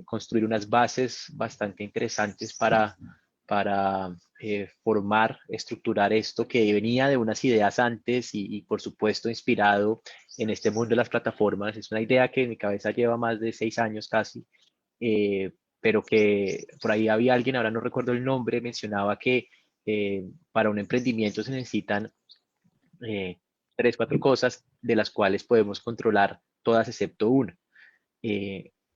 construir unas bases bastante interesantes para formar, estructurar esto que venía de unas ideas antes y, por supuesto, inspirado en este mundo de las plataformas. Es una idea que en mi cabeza lleva más de 6 años casi, eh, pero que por ahí había alguien, ahora no recuerdo el nombre, mencionaba que para un emprendimiento se necesitan eh, tres, cuatro cosas de las cuales podemos controlar todas excepto una.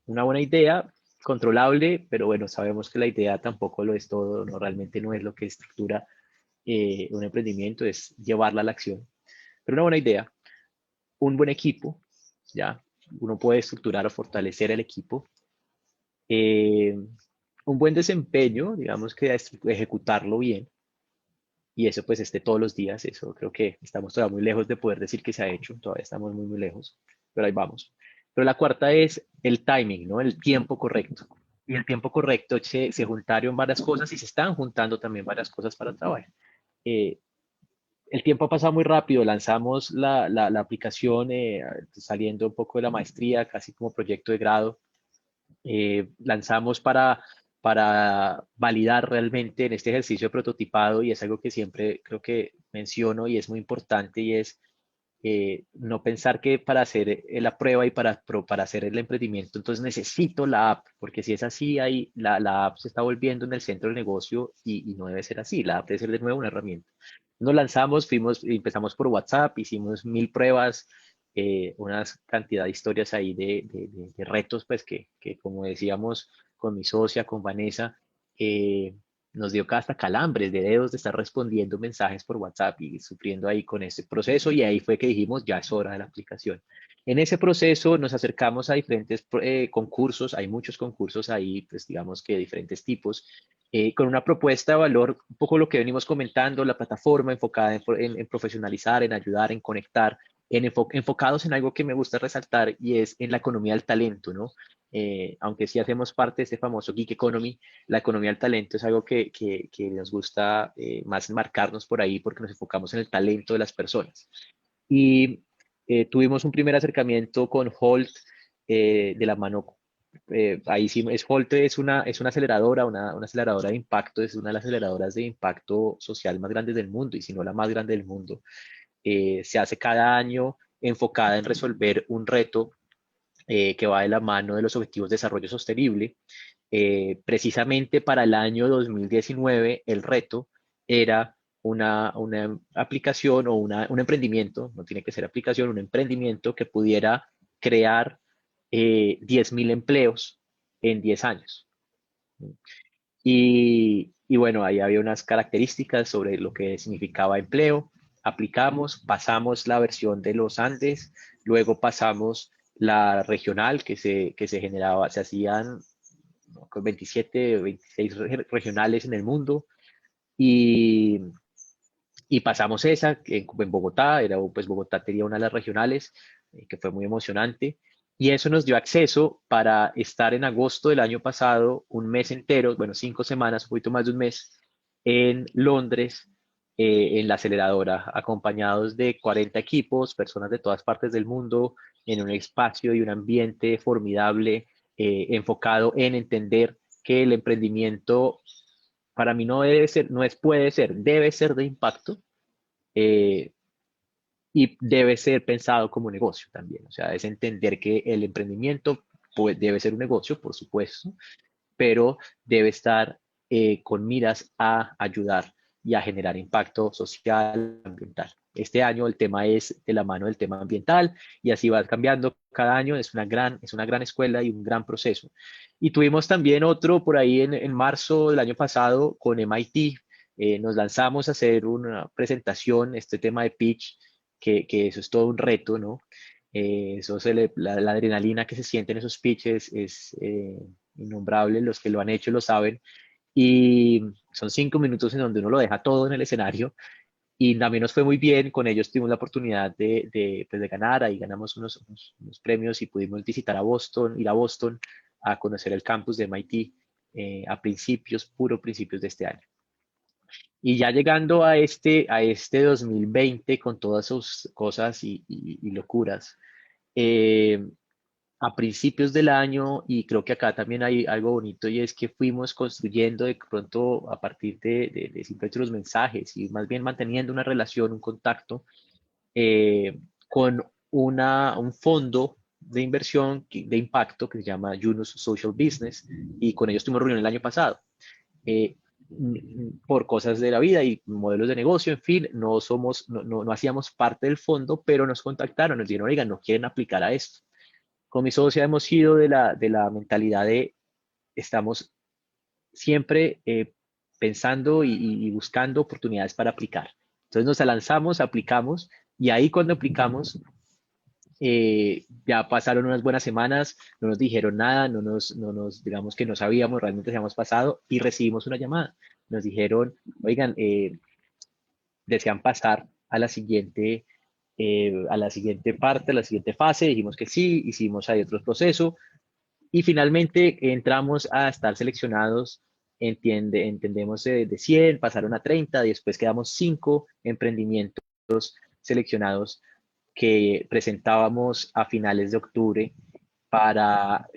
Una buena idea, controlable, pero bueno, sabemos que la idea tampoco lo es todo, no realmente no es lo que estructura un emprendimiento, es llevarla a la acción. Pero una buena idea, un buen equipo, ya, uno puede estructurar o fortalecer el equipo. Eh, un buen desempeño, digamos que ejecutarlo bien, y eso pues esté todos los días, eso creo que estamos todavía muy lejos de poder decir que se ha hecho, todavía estamos muy, muy lejos, pero ahí vamos. Pero la cuarta es el timing, ¿no? El tiempo correcto. Y el tiempo correcto se juntaron varias cosas y se están juntando también varias cosas para trabajar. Eh, el tiempo ha pasado muy rápido, lanzamos la aplicación saliendo un poco de la maestría, casi como proyecto de grado, lanzamos para validar realmente en este ejercicio de prototipado y es algo que siempre creo que menciono y es muy importante y es no pensar que para hacer la prueba y para hacer el emprendimiento entonces necesito la app, porque si es así, ahí la app se está volviendo en el centro del negocio y no debe ser así, la app debe ser de nuevo una herramienta. Nos lanzamos, empezamos por WhatsApp, hicimos 1000 pruebas, una cantidad de historias ahí de retos, pues que como decíamos con mi socia, con Vanessa, eh, nos dio hasta calambres de dedos de estar respondiendo mensajes por WhatsApp y sufriendo ahí con este proceso y ahí fue que dijimos, ya es hora de la aplicación. En ese proceso nos acercamos a diferentes concursos, hay muchos concursos ahí, pues digamos que de diferentes tipos, con una propuesta de valor, un poco lo que venimos comentando, la plataforma enfocada en profesionalizar, en ayudar, en conectar, enfocados en algo que me gusta resaltar y es en la economía del talento, ¿no? Aunque sí hacemos parte de este famoso Geek Economy, la economía del talento es algo que nos gusta más enmarcarnos por ahí porque nos enfocamos en el talento de las personas. Y tuvimos un primer acercamiento con Holt de la mano. Ahí sí, Holt es una aceleradora, una aceleradora de impacto, es una de las aceleradoras de impacto social más grandes del mundo, y si no la más grande del mundo. Se hace cada año enfocada en resolver un reto que va de la mano de los Objetivos de Desarrollo Sostenible. Precisamente para el año 2019, el reto era una aplicación o un emprendimiento, no tiene que ser aplicación, un emprendimiento que pudiera crear 10.000 empleos en 10 años. Y bueno, ahí había unas características sobre lo que significaba empleo. Aplicamos, pasamos la versión de los Andes, luego pasamos la regional que se generaba, se hacían con 27 o 26 regionales en el mundo y, y pasamos esa en Bogotá, pues Bogotá tenía una de las regionales que fue muy emocionante. Y eso nos dio acceso para estar en agosto del año pasado, un mes entero, bueno, 5 semanas, un poquito más de un mes, en Londres, en la aceleradora, acompañados de 40 equipos, personas de todas partes del mundo, en un espacio y un ambiente formidable, enfocado en entender que el emprendimiento para mí no debe ser, no es, puede ser, debe ser de impacto, eh, y debe ser pensado como negocio también. O sea, es entender que el emprendimiento pues, debe ser un negocio, por supuesto, pero debe estar con miras a ayudar y a generar impacto social, ambiental. Este año el tema es de la mano del tema ambiental y así va cambiando cada año. Es una gran escuela y un gran proceso. Y tuvimos también otro por ahí en marzo del año pasado con MIT. Nos lanzamos a hacer una presentación, este tema de pitch, que eso es todo un reto, ¿no? La adrenalina que se siente en esos pitches es innombrable, los que lo han hecho lo saben, y son 5 minutos en donde uno lo deja todo en el escenario, y también nos fue muy bien, con ellos tuvimos la oportunidad pues de ganar, ahí ganamos unos premios y pudimos visitar a Boston, ir a Boston a conocer el campus de MIT a puro principios de este año. Y ya llegando a este 2020 con todas sus cosas y locuras, eh, a principios del año, y creo que acá también hay algo bonito, y es que fuimos construyendo de pronto a partir de simplemente los mensajes y más bien manteniendo una relación, un contacto con un fondo de inversión de impacto que se llama Yunus Social Business, y con ellos tuvimos reunión el año pasado. eh, por cosas de la vida y modelos de negocio, en fin, no hacíamos parte del fondo, pero nos contactaron, nos dijeron, oigan, ¿no quieren aplicar a esto? Con mi socia hemos sido de la mentalidad de estamos siempre pensando y buscando oportunidades para aplicar. Entonces nos lanzamos, aplicamos, y ahí cuando aplicamos, ya pasaron unas buenas semanas, no nos dijeron nada, digamos que no sabíamos realmente si habíamos pasado, y recibimos una llamada. Nos dijeron, oigan, desean pasar a la siguiente parte, a la siguiente fase. Dijimos que sí, hicimos ahí otro proceso, y finalmente entramos a estar seleccionados, entendemos de 100, pasaron a 30, y después quedamos 5 emprendimientos seleccionados que presentábamos a finales de octubre para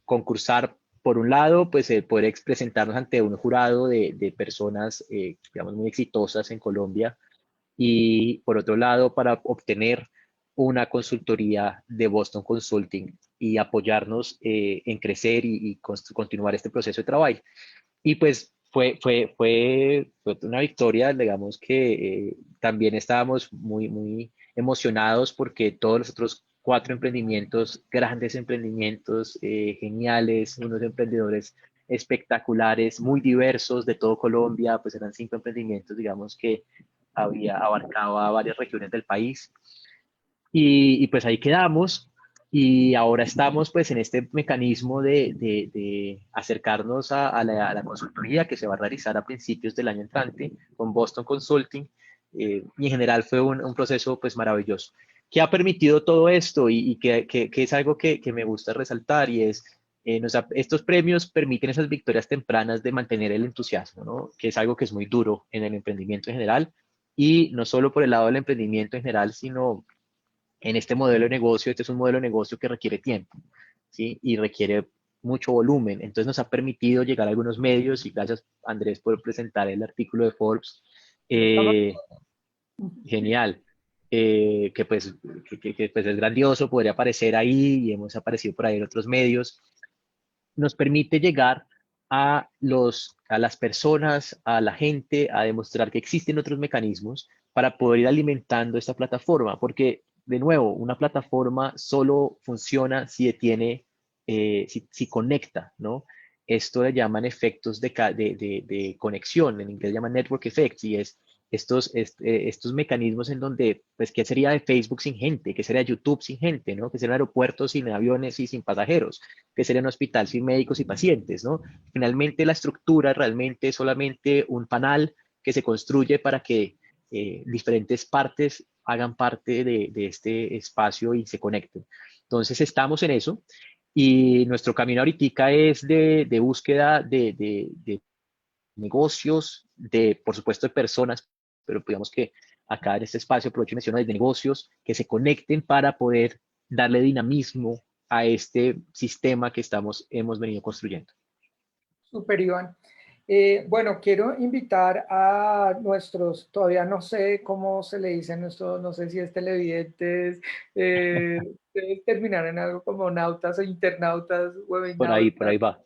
concursar. Por un lado, pues poder presentarnos ante un jurado de personas, digamos, muy exitosas en Colombia, y por otro lado, para obtener una consultoría de Boston Consulting y apoyarnos en crecer y continuar este proceso de trabajo. Y pues fue una victoria, digamos que también estábamos muy emocionados porque todos los otros 4 emprendimientos, grandes emprendimientos, geniales, unos emprendedores espectaculares, muy diversos de todo Colombia, pues eran 5 emprendimientos, digamos que abarcaba varias regiones del país. Y pues ahí quedamos, y ahora estamos pues en este mecanismo de acercarnos a la consultoría que se va a realizar a principios del año entrante con Boston Consulting, y en general fue un proceso pues maravilloso. ¿qué ha permitido todo esto? Y que es algo que me gusta resaltar y es, estos premios permiten esas victorias tempranas de mantener el entusiasmo, ¿no? Que es algo que es muy duro en el emprendimiento en general y no solo por el lado del emprendimiento en general, sino en este modelo de negocio. Este es un modelo de negocio que requiere tiempo, ¿sí? Y requiere mucho volumen. Entonces nos ha permitido llegar a algunos medios y gracias, Andrés, por presentar el artículo de Forbes. Estamos... Eh, Genial. Que pues, pues es grandioso, podría aparecer ahí y hemos aparecido por ahí en otros medios. Nos permite llegar a las personas, a la gente, a demostrar que existen otros mecanismos para poder ir alimentando esta plataforma, porque de nuevo, una plataforma solo funciona si tiene, si conecta, ¿no? Esto le llaman efectos de conexión, en inglés llaman network effects, y es estos mecanismos en donde, pues, ¿qué sería de Facebook sin gente? ¿Qué sería de YouTube sin gente? ¿No? ¿Qué sería un aeropuerto sin aviones y sin pasajeros? ¿Qué sería un hospital sin médicos y pacientes? ¿No? Finalmente, la estructura realmente es solamente un panel que se construye para que diferentes partes hagan parte de este espacio y se conecten. Entonces, estamos en eso. Y nuestro camino ahorita es de búsqueda de negocios, por supuesto, de personas, pero digamos que acá en este espacio aprovecho y menciono de negocios que se conecten para poder darle dinamismo a este sistema que hemos venido construyendo. Super, Iván. Bueno, quiero invitar a nuestros, todavía no sé cómo se le dicen esto, no sé si es televidentes, debe terminar en algo como nautas o internautas, Por webinautas, ahí va.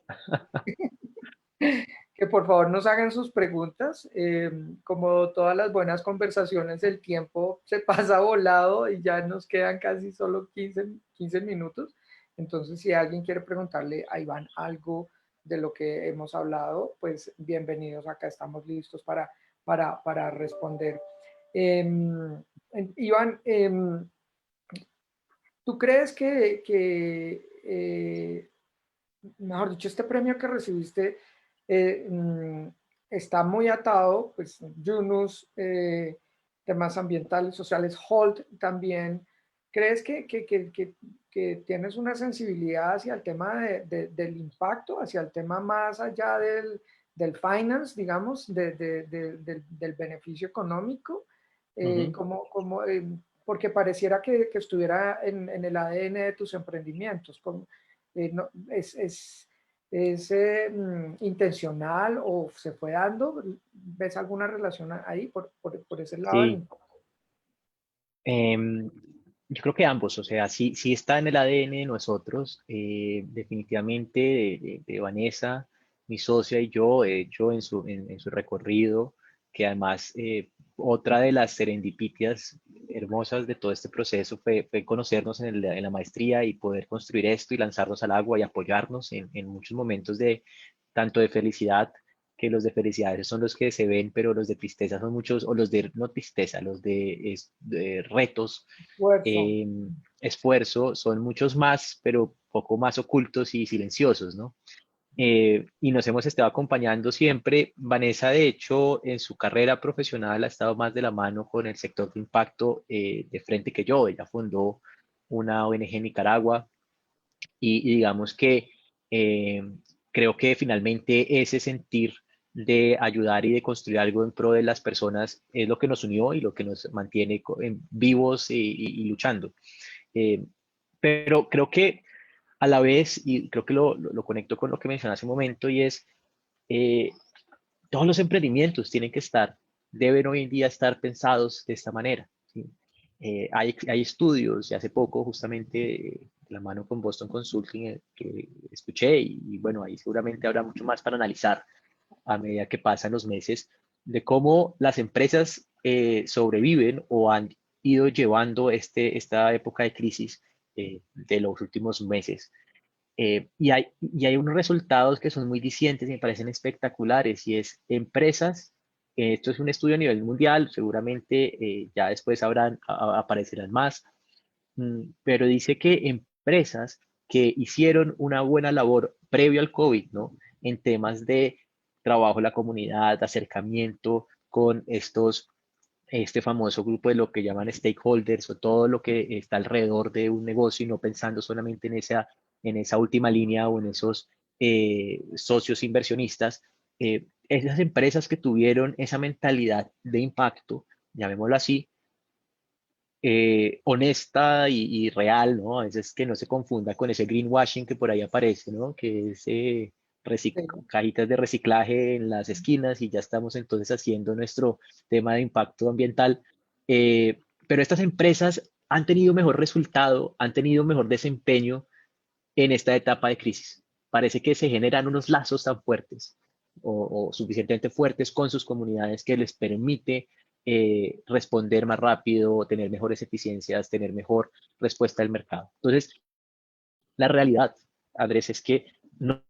que por favor nos hagan sus preguntas. Como todas las buenas conversaciones, el tiempo se pasa volado y ya nos quedan casi solo 15 minutos. Entonces, si alguien quiere preguntarle a Iván algo de lo que hemos hablado, pues bienvenidos, acá estamos listos para responder. Iván, ¿tú crees mejor dicho, este premio que recibiste eh, mm, está muy atado, pues Yunus, temas ambientales, sociales, Holt también? ¿Crees que tienes una sensibilidad hacia el tema del impacto, hacia el tema más allá del finance, digamos, del beneficio económico? Ujú. Porque pareciera que estuviera en el ADN de tus emprendimientos. No, intencional o se fue dando? ¿Ves alguna relación ahí por ese lado del Sí, impacto? em, yo creo que ambos, o sea, sí, sí está en el ADN de nosotros, definitivamente de Vanessa, mi socia y yo, he hecho en su recorrido, que además otra de las serendipitias hermosas de todo este proceso fue conocernos en la maestría y poder construir esto y lanzarnos al agua y apoyarnos en muchos momentos de tanto de felicidad, que los de felicidad son los que se ven, pero los de tristeza son muchos, o los de, no tristeza, los de retos, Esfuerzo. eh, esfuerzo, son muchos más, pero poco más ocultos y silenciosos, ¿no? Y nos hemos estado acompañando siempre. Vanessa, de hecho, en su carrera profesional ha estado más de la mano con el sector de impacto de frente que yo. Ella fundó una ONG en Nicaragua y digamos que eh, creo que finalmente ese sentir de ayudar y de construir algo en pro de las personas es lo que nos unió y lo que nos mantiene vivos y luchando. Eh, pero creo que a la vez, y creo que lo conecto con lo que mencioné hace un momento, y es, eh, todos los emprendimientos deben hoy en día estar pensados de esta manera, ¿sí? Hay estudios, y hace poco justamente de la mano con Boston Consulting que escuché, y bueno, ahí seguramente habrá mucho más para analizar a medida que pasan los meses, de cómo las empresas sobreviven o han ido llevando esta época de crisis de los últimos meses. Y hay unos resultados que son muy dicientes y me parecen espectaculares, y es empresas, esto es un estudio a nivel mundial, seguramente ya después aparecerán más, pero dice que empresas que hicieron una buena labor previo al COVID, ¿no? En temas de trabajo en la comunidad, acercamiento con estos este famoso grupo de lo que llaman stakeholders o todo lo que está alrededor de un negocio y no pensando solamente en esa última línea o en esos socios inversionistas. Esas empresas que tuvieron esa mentalidad de impacto, llamémoslo así, honesta y real, ¿no? A veces que no se confunda con ese greenwashing que por ahí aparece, ¿no? Que es Sí. cajitas de reciclaje en las esquinas y ya estamos entonces haciendo nuestro tema de impacto ambiental. Pero estas empresas han tenido mejor resultado, han tenido mejor desempeño en esta etapa de crisis. Parece que se generan unos lazos tan fuertes o suficientemente fuertes con sus comunidades que les permite responder más rápido, tener mejores eficiencias, tener mejor respuesta del mercado. Entonces, la realidad, Andrés, es que no,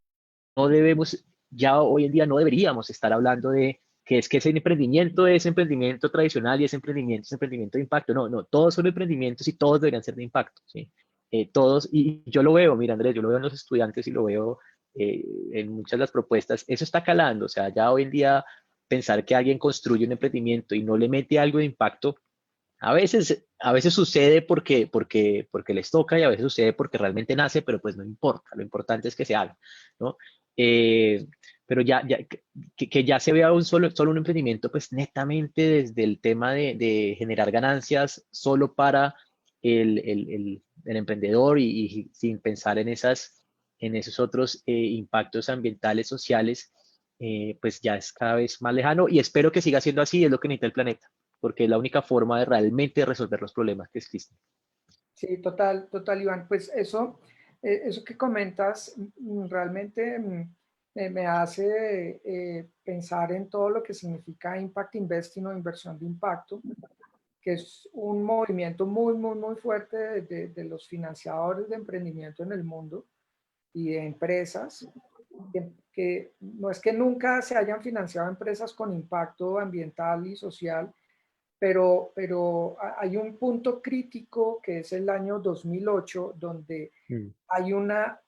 no debemos, ya hoy en día no deberíamos estar hablando de que es que ese emprendimiento es emprendimiento tradicional y ese emprendimiento es emprendimiento de impacto. No, no, todos son emprendimientos y todos deberían ser de impacto, ¿sí? Todos, y yo lo veo, mira Andrés, yo lo veo en los estudiantes y lo veo en muchas de las propuestas, eso está calando, o sea, ya hoy en día pensar que alguien construye un emprendimiento y no le mete algo de impacto, a veces sucede porque les toca y a veces sucede porque realmente nace, pero pues no importa, lo importante es que se haga, ¿no? Eh, pero que ya se vea solo un emprendimiento, pues netamente desde el tema de generar ganancias solo para el emprendedor y sin pensar en esos otros impactos ambientales, sociales, pues ya es cada vez más lejano y espero que siga siendo así, es lo que necesita el planeta porque es la única forma de realmente resolver los problemas que existen. Sí, total, total, Iván. Pues eso que comentas realmente me hace pensar en todo lo que significa Impact Investing o inversión de impacto, que es un movimiento muy, muy, muy fuerte de los financiadores de emprendimiento en el mundo y de empresas, que no es que nunca se hayan financiado empresas con impacto ambiental y social, pero hay un punto crítico que es el año 2008, donde Mm,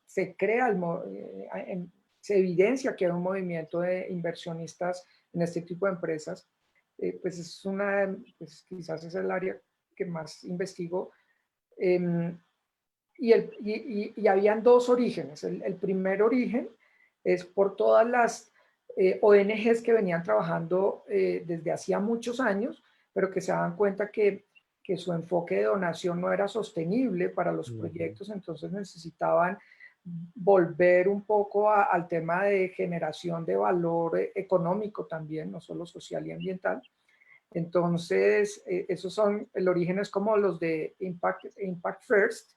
se crea, se evidencia que hay un movimiento de inversionistas en este tipo de empresas. Pues pues quizás es el área que más investigo. Em, y habían dos orígenes. El primer origen es por todas las ONGs que venían trabajando desde hacía muchos años, pero que se daban cuenta que su enfoque de donación no era sostenible para los ujú, proyectos, entonces necesitaban volver un poco al tema de generación de valor económico también, no solo social y ambiental. Entonces, esos son, el origen es como los de Impact First,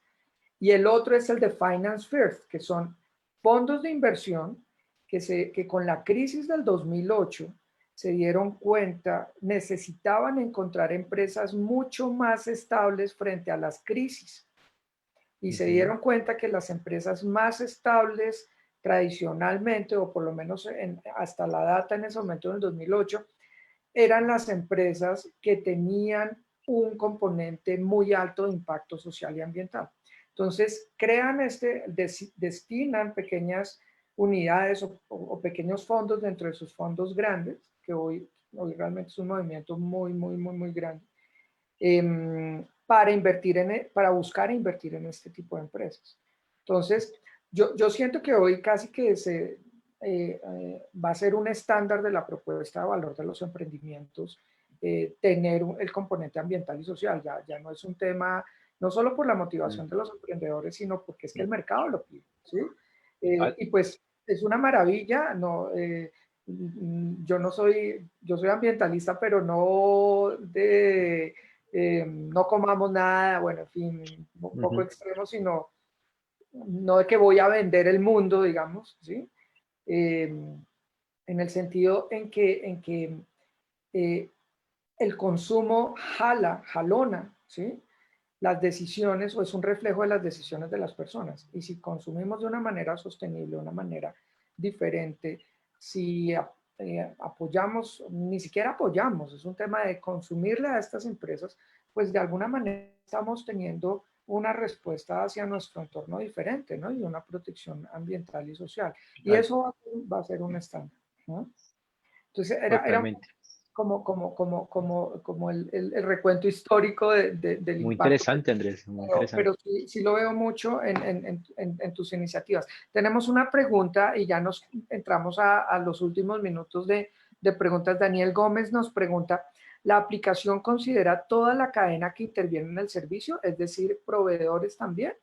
y el otro es el de Finance First, que son fondos de inversión que con la crisis del 2008 se dieron cuenta, necesitaban encontrar empresas mucho más estables frente a las crisis. Y se ujú, dieron cuenta que las empresas más estables tradicionalmente, o por lo menos hasta la data en ese momento del 2008, eran las empresas que tenían un componente muy alto de impacto social y ambiental. Entonces, destinan pequeñas unidades o pequeños fondos dentro de sus fondos grandes, que hoy realmente es un movimiento muy, muy, muy, muy grande, para para buscar e invertir en este tipo de empresas. Entonces, yo siento que hoy casi que va a ser un estándar de la propuesta de valor de los emprendimientos, tener el componente ambiental y social. Ya no es un tema, no solo por la mm, motivación de los emprendedores, sino porque es que mm. el mercado lo pide, ¿sí? Ah, Y pues es una maravilla, ¿no? Yo soy ambientalista, pero no no comamos nada, bueno, en fin, un poco ujú, extremo, sino no de que voy a vender el mundo, digamos, ¿sí? Eh, en el sentido en que eh, el consumo jalona, ¿sí? Las decisiones o es un reflejo de las decisiones de las personas. Y si consumimos de una manera sostenible, de una manera diferente, si apoyamos, ni siquiera apoyamos, es un tema de consumirle a estas empresas, pues de alguna manera estamos teniendo una respuesta hacia nuestro entorno diferente, ¿no? Y una protección ambiental y social. Y ah, eso va a ser un estándar, ¿no? Entonces, era totalmente. como el recuento histórico del Muy impacto, interesante, Andrés, muy pero interesante. sí, sí lo veo mucho en tus iniciativas. Tenemos una pregunta y ya nos entramos a los últimos minutos de preguntas. Daniel Gómez nos pregunta, ¿la aplicación considera toda la cadena que interviene en el servicio, es decir, proveedores también?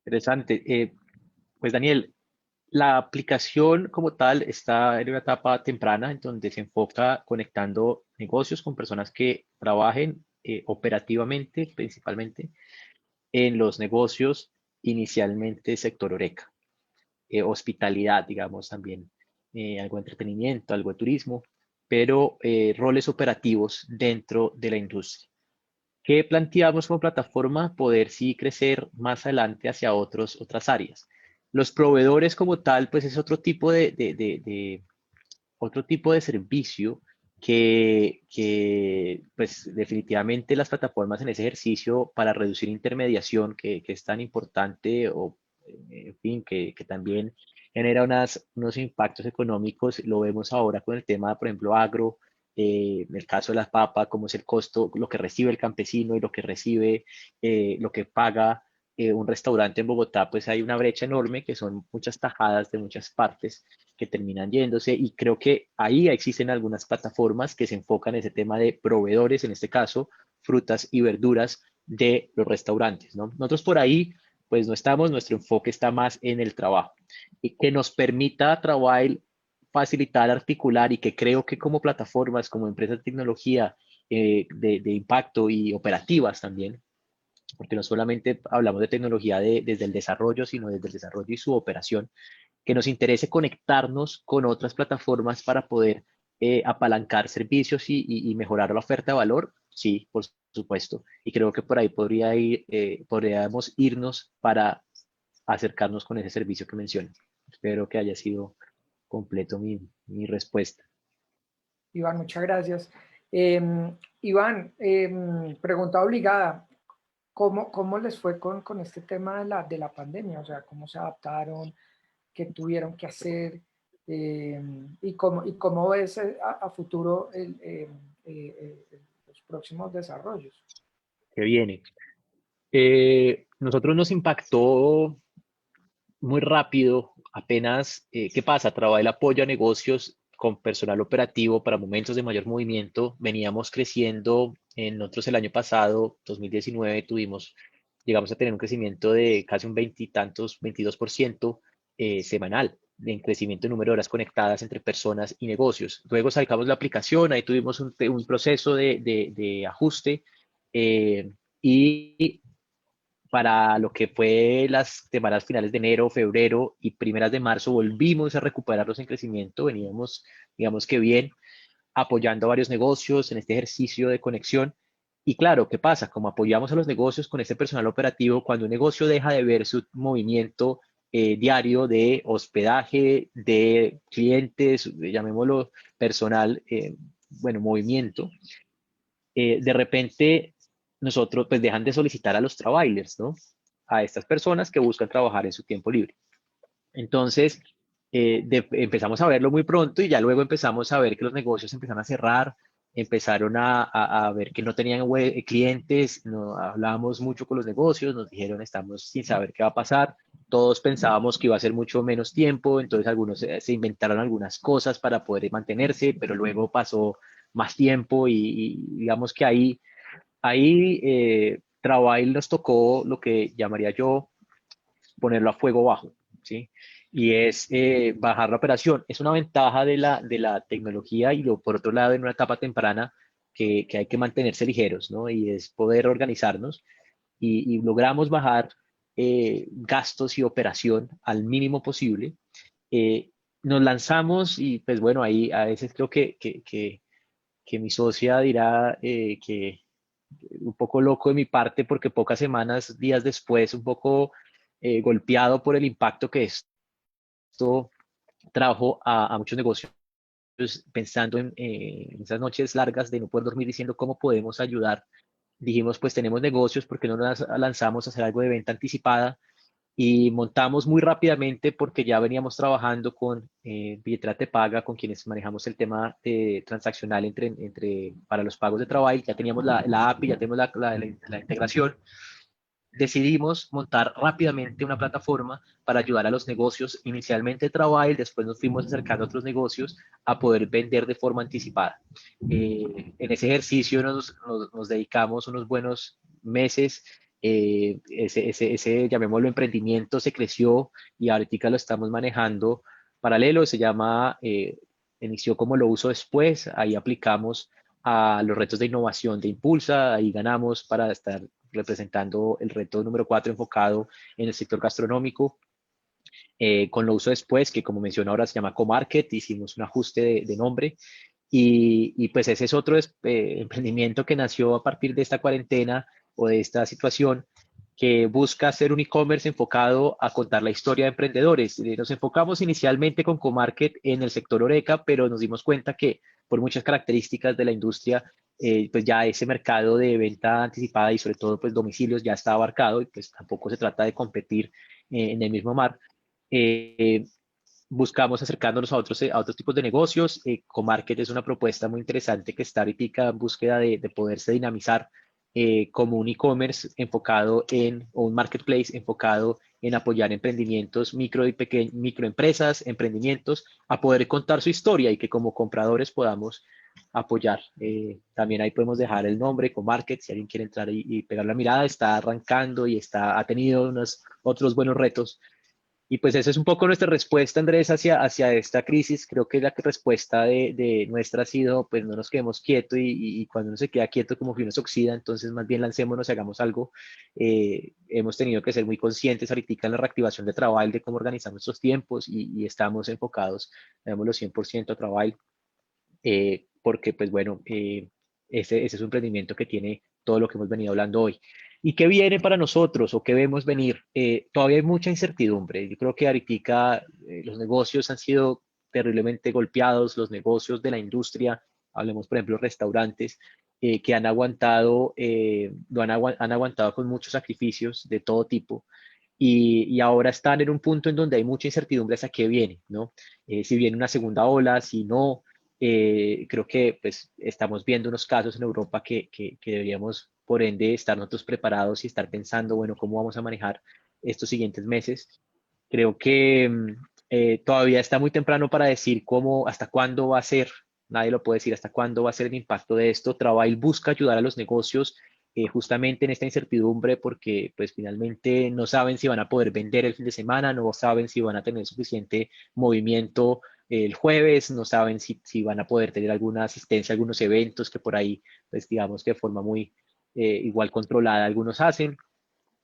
Interesante. Pues Daniel, la aplicación como tal está en una etapa temprana en donde se enfoca conectando negocios con personas que trabajen operativamente, principalmente en los negocios, inicialmente sector Horeca, hospitalidad, digamos también, algo de entretenimiento, algo de turismo, pero roles operativos dentro de la industria. ¿Qué planteamos como plataforma? Poder sí crecer más adelante hacia otras áreas. Los proveedores como tal, pues es otro tipo otro tipo de servicio pues definitivamente las plataformas en ese ejercicio para reducir intermediación que es tan importante o en fin, que también genera unos impactos económicos, lo vemos ahora con el tema, por ejemplo, agro, en el caso de las papas, cómo es el costo, lo que recibe el campesino y lo que recibe, lo que paga un restaurante en Bogotá, pues hay una brecha enorme que son muchas tajadas de muchas partes que terminan yéndose y creo que ahí existen algunas plataformas que se enfocan en ese tema de proveedores, en este caso, frutas y verduras de los restaurantes, ¿no? Nosotros por ahí, pues no estamos, nuestro enfoque está más en el trabajo y que nos permita a Travail facilitar, articular y que creo que como plataformas, como empresas de tecnología de impacto y operativas también, porque no solamente hablamos de tecnología desde el desarrollo, sino desde el desarrollo y su operación, que nos interese conectarnos con otras plataformas para poder apalancar servicios y mejorar la oferta de valor, sí, por supuesto. Y creo que por ahí podríamos irnos para acercarnos con ese servicio que mencionas. Espero que haya sido completo mi respuesta. Iván, muchas gracias. Iván, pregunta obligada. ¿Cómo les fue con este tema de la pandemia? O sea, ¿cómo se adaptaron? ¿Qué tuvieron que hacer? Eh, ¿Y cómo ves a futuro los próximos desarrollos? Que viene. Nosotros nos impactó muy rápido, apenas, ¿qué pasa? Trabaja el apoyo a negocios con personal operativo para momentos de mayor movimiento. Veníamos creciendo, en nosotros el año pasado, 2019, llegamos a tener un crecimiento de casi un veintitantos, 22% semanal en crecimiento de número de horas conectadas entre personas y negocios. Luego sacamos la aplicación, ahí tuvimos un proceso de ajuste y para lo que fue las semanas finales de enero, febrero y primeras de marzo, volvimos a recuperarlos en crecimiento. Veníamos, digamos que bien, apoyando a varios negocios en este ejercicio de conexión. Y claro, ¿qué pasa? Como apoyamos a los negocios con este personal operativo, cuando un negocio deja de ver su movimiento diario de hospedaje, de clientes, llamémoslo personal, bueno, movimiento, de repente nosotros pues dejan de solicitar a los trailers, ¿no? A estas personas que buscan trabajar en su tiempo libre. Entonces, empezamos a verlo muy pronto y ya luego empezamos a ver que los negocios empezaron a cerrar, empezaron a ver que no tenían clientes, no, hablábamos mucho con los negocios, nos dijeron estamos sin saber qué va a pasar, todos pensábamos que iba a ser mucho menos tiempo, entonces algunos se inventaron algunas cosas para poder mantenerse, pero luego pasó más tiempo y digamos que ahí Travail nos tocó lo que llamaría yo ponerlo a fuego bajo, ¿sí? Y es bajar la operación. Es una ventaja de la tecnología y por otro lado en una etapa temprana que hay que mantenerse ligeros, ¿no? Y es poder organizarnos y logramos bajar gastos y operación al mínimo posible. Eh, Nos lanzamos y pues bueno, ahí a veces creo que mi socia dirá que un poco loco de mi parte porque pocas semanas, días después, un poco golpeado por el impacto que esto trajo a muchos negocios, pensando en esas noches largas de no poder dormir diciendo cómo podemos ayudar. Dijimos, pues tenemos negocios, porque no nos lanzamos a hacer algo de venta anticipada? y montamos muy rápidamente porque ya veníamos trabajando con billetera te paga, con quienes manejamos el tema transaccional para los pagos de trabajo. Ya teníamos la API, ya tenemos la integración. Decidimos montar rápidamente una plataforma para ayudar a los negocios, inicialmente Travail, después nos fuimos acercando a otros negocios a poder vender de forma anticipada. En ese ejercicio nos dedicamos unos buenos meses. Llamémoslo emprendimiento, se creció y ahorita lo estamos manejando paralelo. Inició como lo uso después. Ahí aplicamos a los retos de innovación de Impulsa. Ahí ganamos para estar representando el reto número 4 enfocado en el sector gastronómico. Con lo uso después, que como mencioné ahora se llama Comarket, hicimos un ajuste de nombre. Pues ese es otro emprendimiento que nació a partir de esta cuarentena o de esta situación, que busca hacer un e-commerce enfocado a contar la historia de emprendedores. Nos enfocamos inicialmente con Comarket en el sector Oreca, pero nos dimos cuenta que por muchas características de la industria, pues ya ese mercado de venta anticipada y sobre todo pues domicilios ya está abarcado y pues tampoco se trata de competir en el mismo mar. Eh, Buscamos acercándonos a otros tipos de negocios. Comarket es una propuesta muy interesante que está ahorita en búsqueda de poderse dinamizar como un e-commerce enfocado o un marketplace enfocado en apoyar emprendimientos microempresas, emprendimientos, a poder contar su historia y que como compradores podamos apoyar. También ahí podemos dejar el nombre, Comarket, si alguien quiere entrar y pegar la mirada, está arrancando y ha tenido unos otros buenos retos. Y pues esa es un poco nuestra respuesta, Andrés, hacia esta crisis. Creo que la respuesta de nuestra ha sido, pues no nos quedemos quietos y cuando uno se queda quieto como que uno se oxida, entonces más bien lancémonos y hagamos algo. Hemos tenido que ser muy conscientes ahorita en la reactivación de trabajo, de cómo organizar nuestros tiempos y estamos enfocados, digamos, 100% a trabajo, porque pues bueno, ese es un emprendimiento que tiene todo lo que hemos venido hablando hoy. ¿Y qué viene para nosotros o qué vemos venir? Todavía hay mucha incertidumbre. Yo creo que ahorita los negocios han sido terriblemente golpeados, los negocios de la industria, hablemos por ejemplo restaurantes, que han aguantado, han aguantado con muchos sacrificios de todo tipo. Y ahora están en un punto en donde hay mucha incertidumbre hacia qué viene, ¿no? Si viene una segunda ola, si no, creo que pues estamos viendo unos casos en Europa que deberíamos, por ende, estar nosotros preparados y estar pensando, bueno, cómo vamos a manejar estos siguientes meses. Creo que todavía está muy temprano para decir hasta cuándo va a ser, nadie lo puede decir, hasta cuándo va a ser el impacto de esto. Travail busca ayudar a los negocios justamente en esta incertidumbre porque pues finalmente no saben si van a poder vender el fin de semana, no saben si van a tener suficiente movimiento el jueves, no saben si van a poder tener alguna asistencia a algunos eventos que por ahí, pues digamos que de forma muy igual controlada algunos hacen.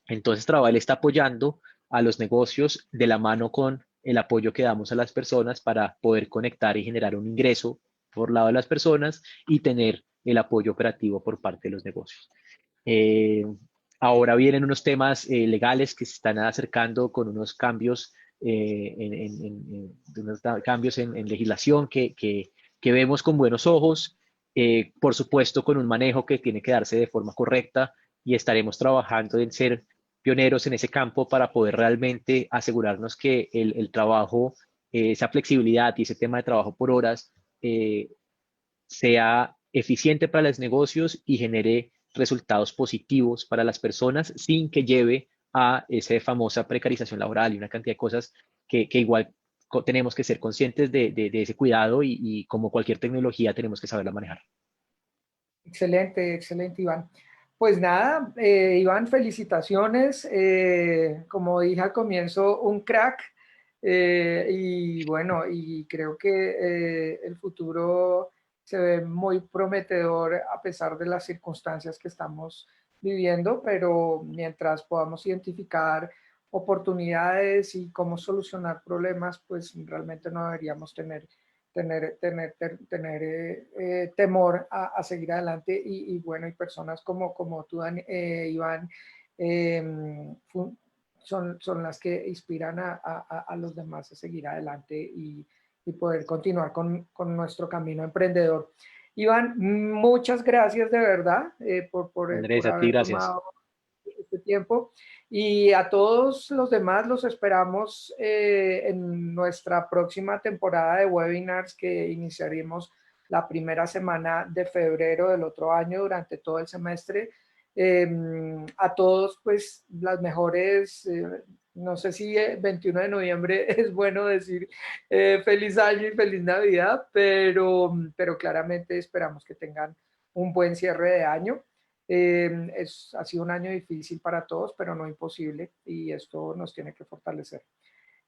Entonces Travail está apoyando a los negocios de la mano con el apoyo que damos a las personas para poder conectar y generar un ingreso por lado de las personas y tener el apoyo operativo por parte de los negocios. Eh, Ahora vienen unos temas legales que se están acercando con unos cambios, en legislación que vemos con buenos ojos, por supuesto con un manejo que tiene que darse de forma correcta y estaremos trabajando en ser pioneros en ese campo para poder realmente asegurarnos que el trabajo, esa flexibilidad y ese tema de trabajo por horas sea eficiente para los negocios y genere resultados positivos para las personas sin que lleve a esa famosa precarización laboral y una cantidad de cosas que igual tenemos que ser conscientes de ese cuidado y como cualquier tecnología tenemos que saberla manejar. Excelente, excelente, Iván. Pues nada, Iván, felicitaciones. Como dije al comienzo, un crack. Y bueno, y creo que el futuro se ve muy prometedor a pesar de las circunstancias que estamos viviendo, pero mientras podamos identificar oportunidades y cómo solucionar problemas, pues realmente no deberíamos tener temor a seguir adelante y bueno, y personas como tú, Iván, son las que inspiran a los demás a seguir adelante y poder continuar con nuestro camino emprendedor. Iván, muchas gracias de verdad Andrés, por a ti haber gracias. tomado este tiempo. Y a todos los demás los esperamos en nuestra próxima temporada de webinars que iniciaremos la primera semana de febrero del otro año durante todo el semestre. A todos, pues, las mejores, no sé si 21 de noviembre es bueno decir feliz año y feliz Navidad, pero claramente esperamos que tengan un buen cierre de año. Ha sido un año difícil para todos, pero no imposible, y esto nos tiene que fortalecer.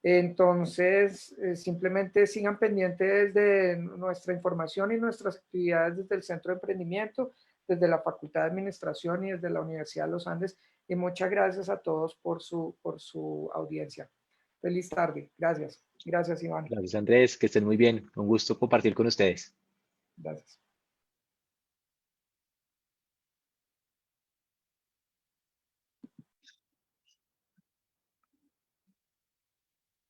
Entonces, simplemente sigan pendientes de nuestra información y nuestras actividades desde el Centro de Emprendimiento, desde la Facultad de Administración y desde la Universidad de los Andes. Y muchas gracias a todos por su audiencia. Feliz tarde. Gracias. Gracias, Iván. Gracias, Andrés, que estén muy bien. Un gusto compartir con ustedes. Gracias.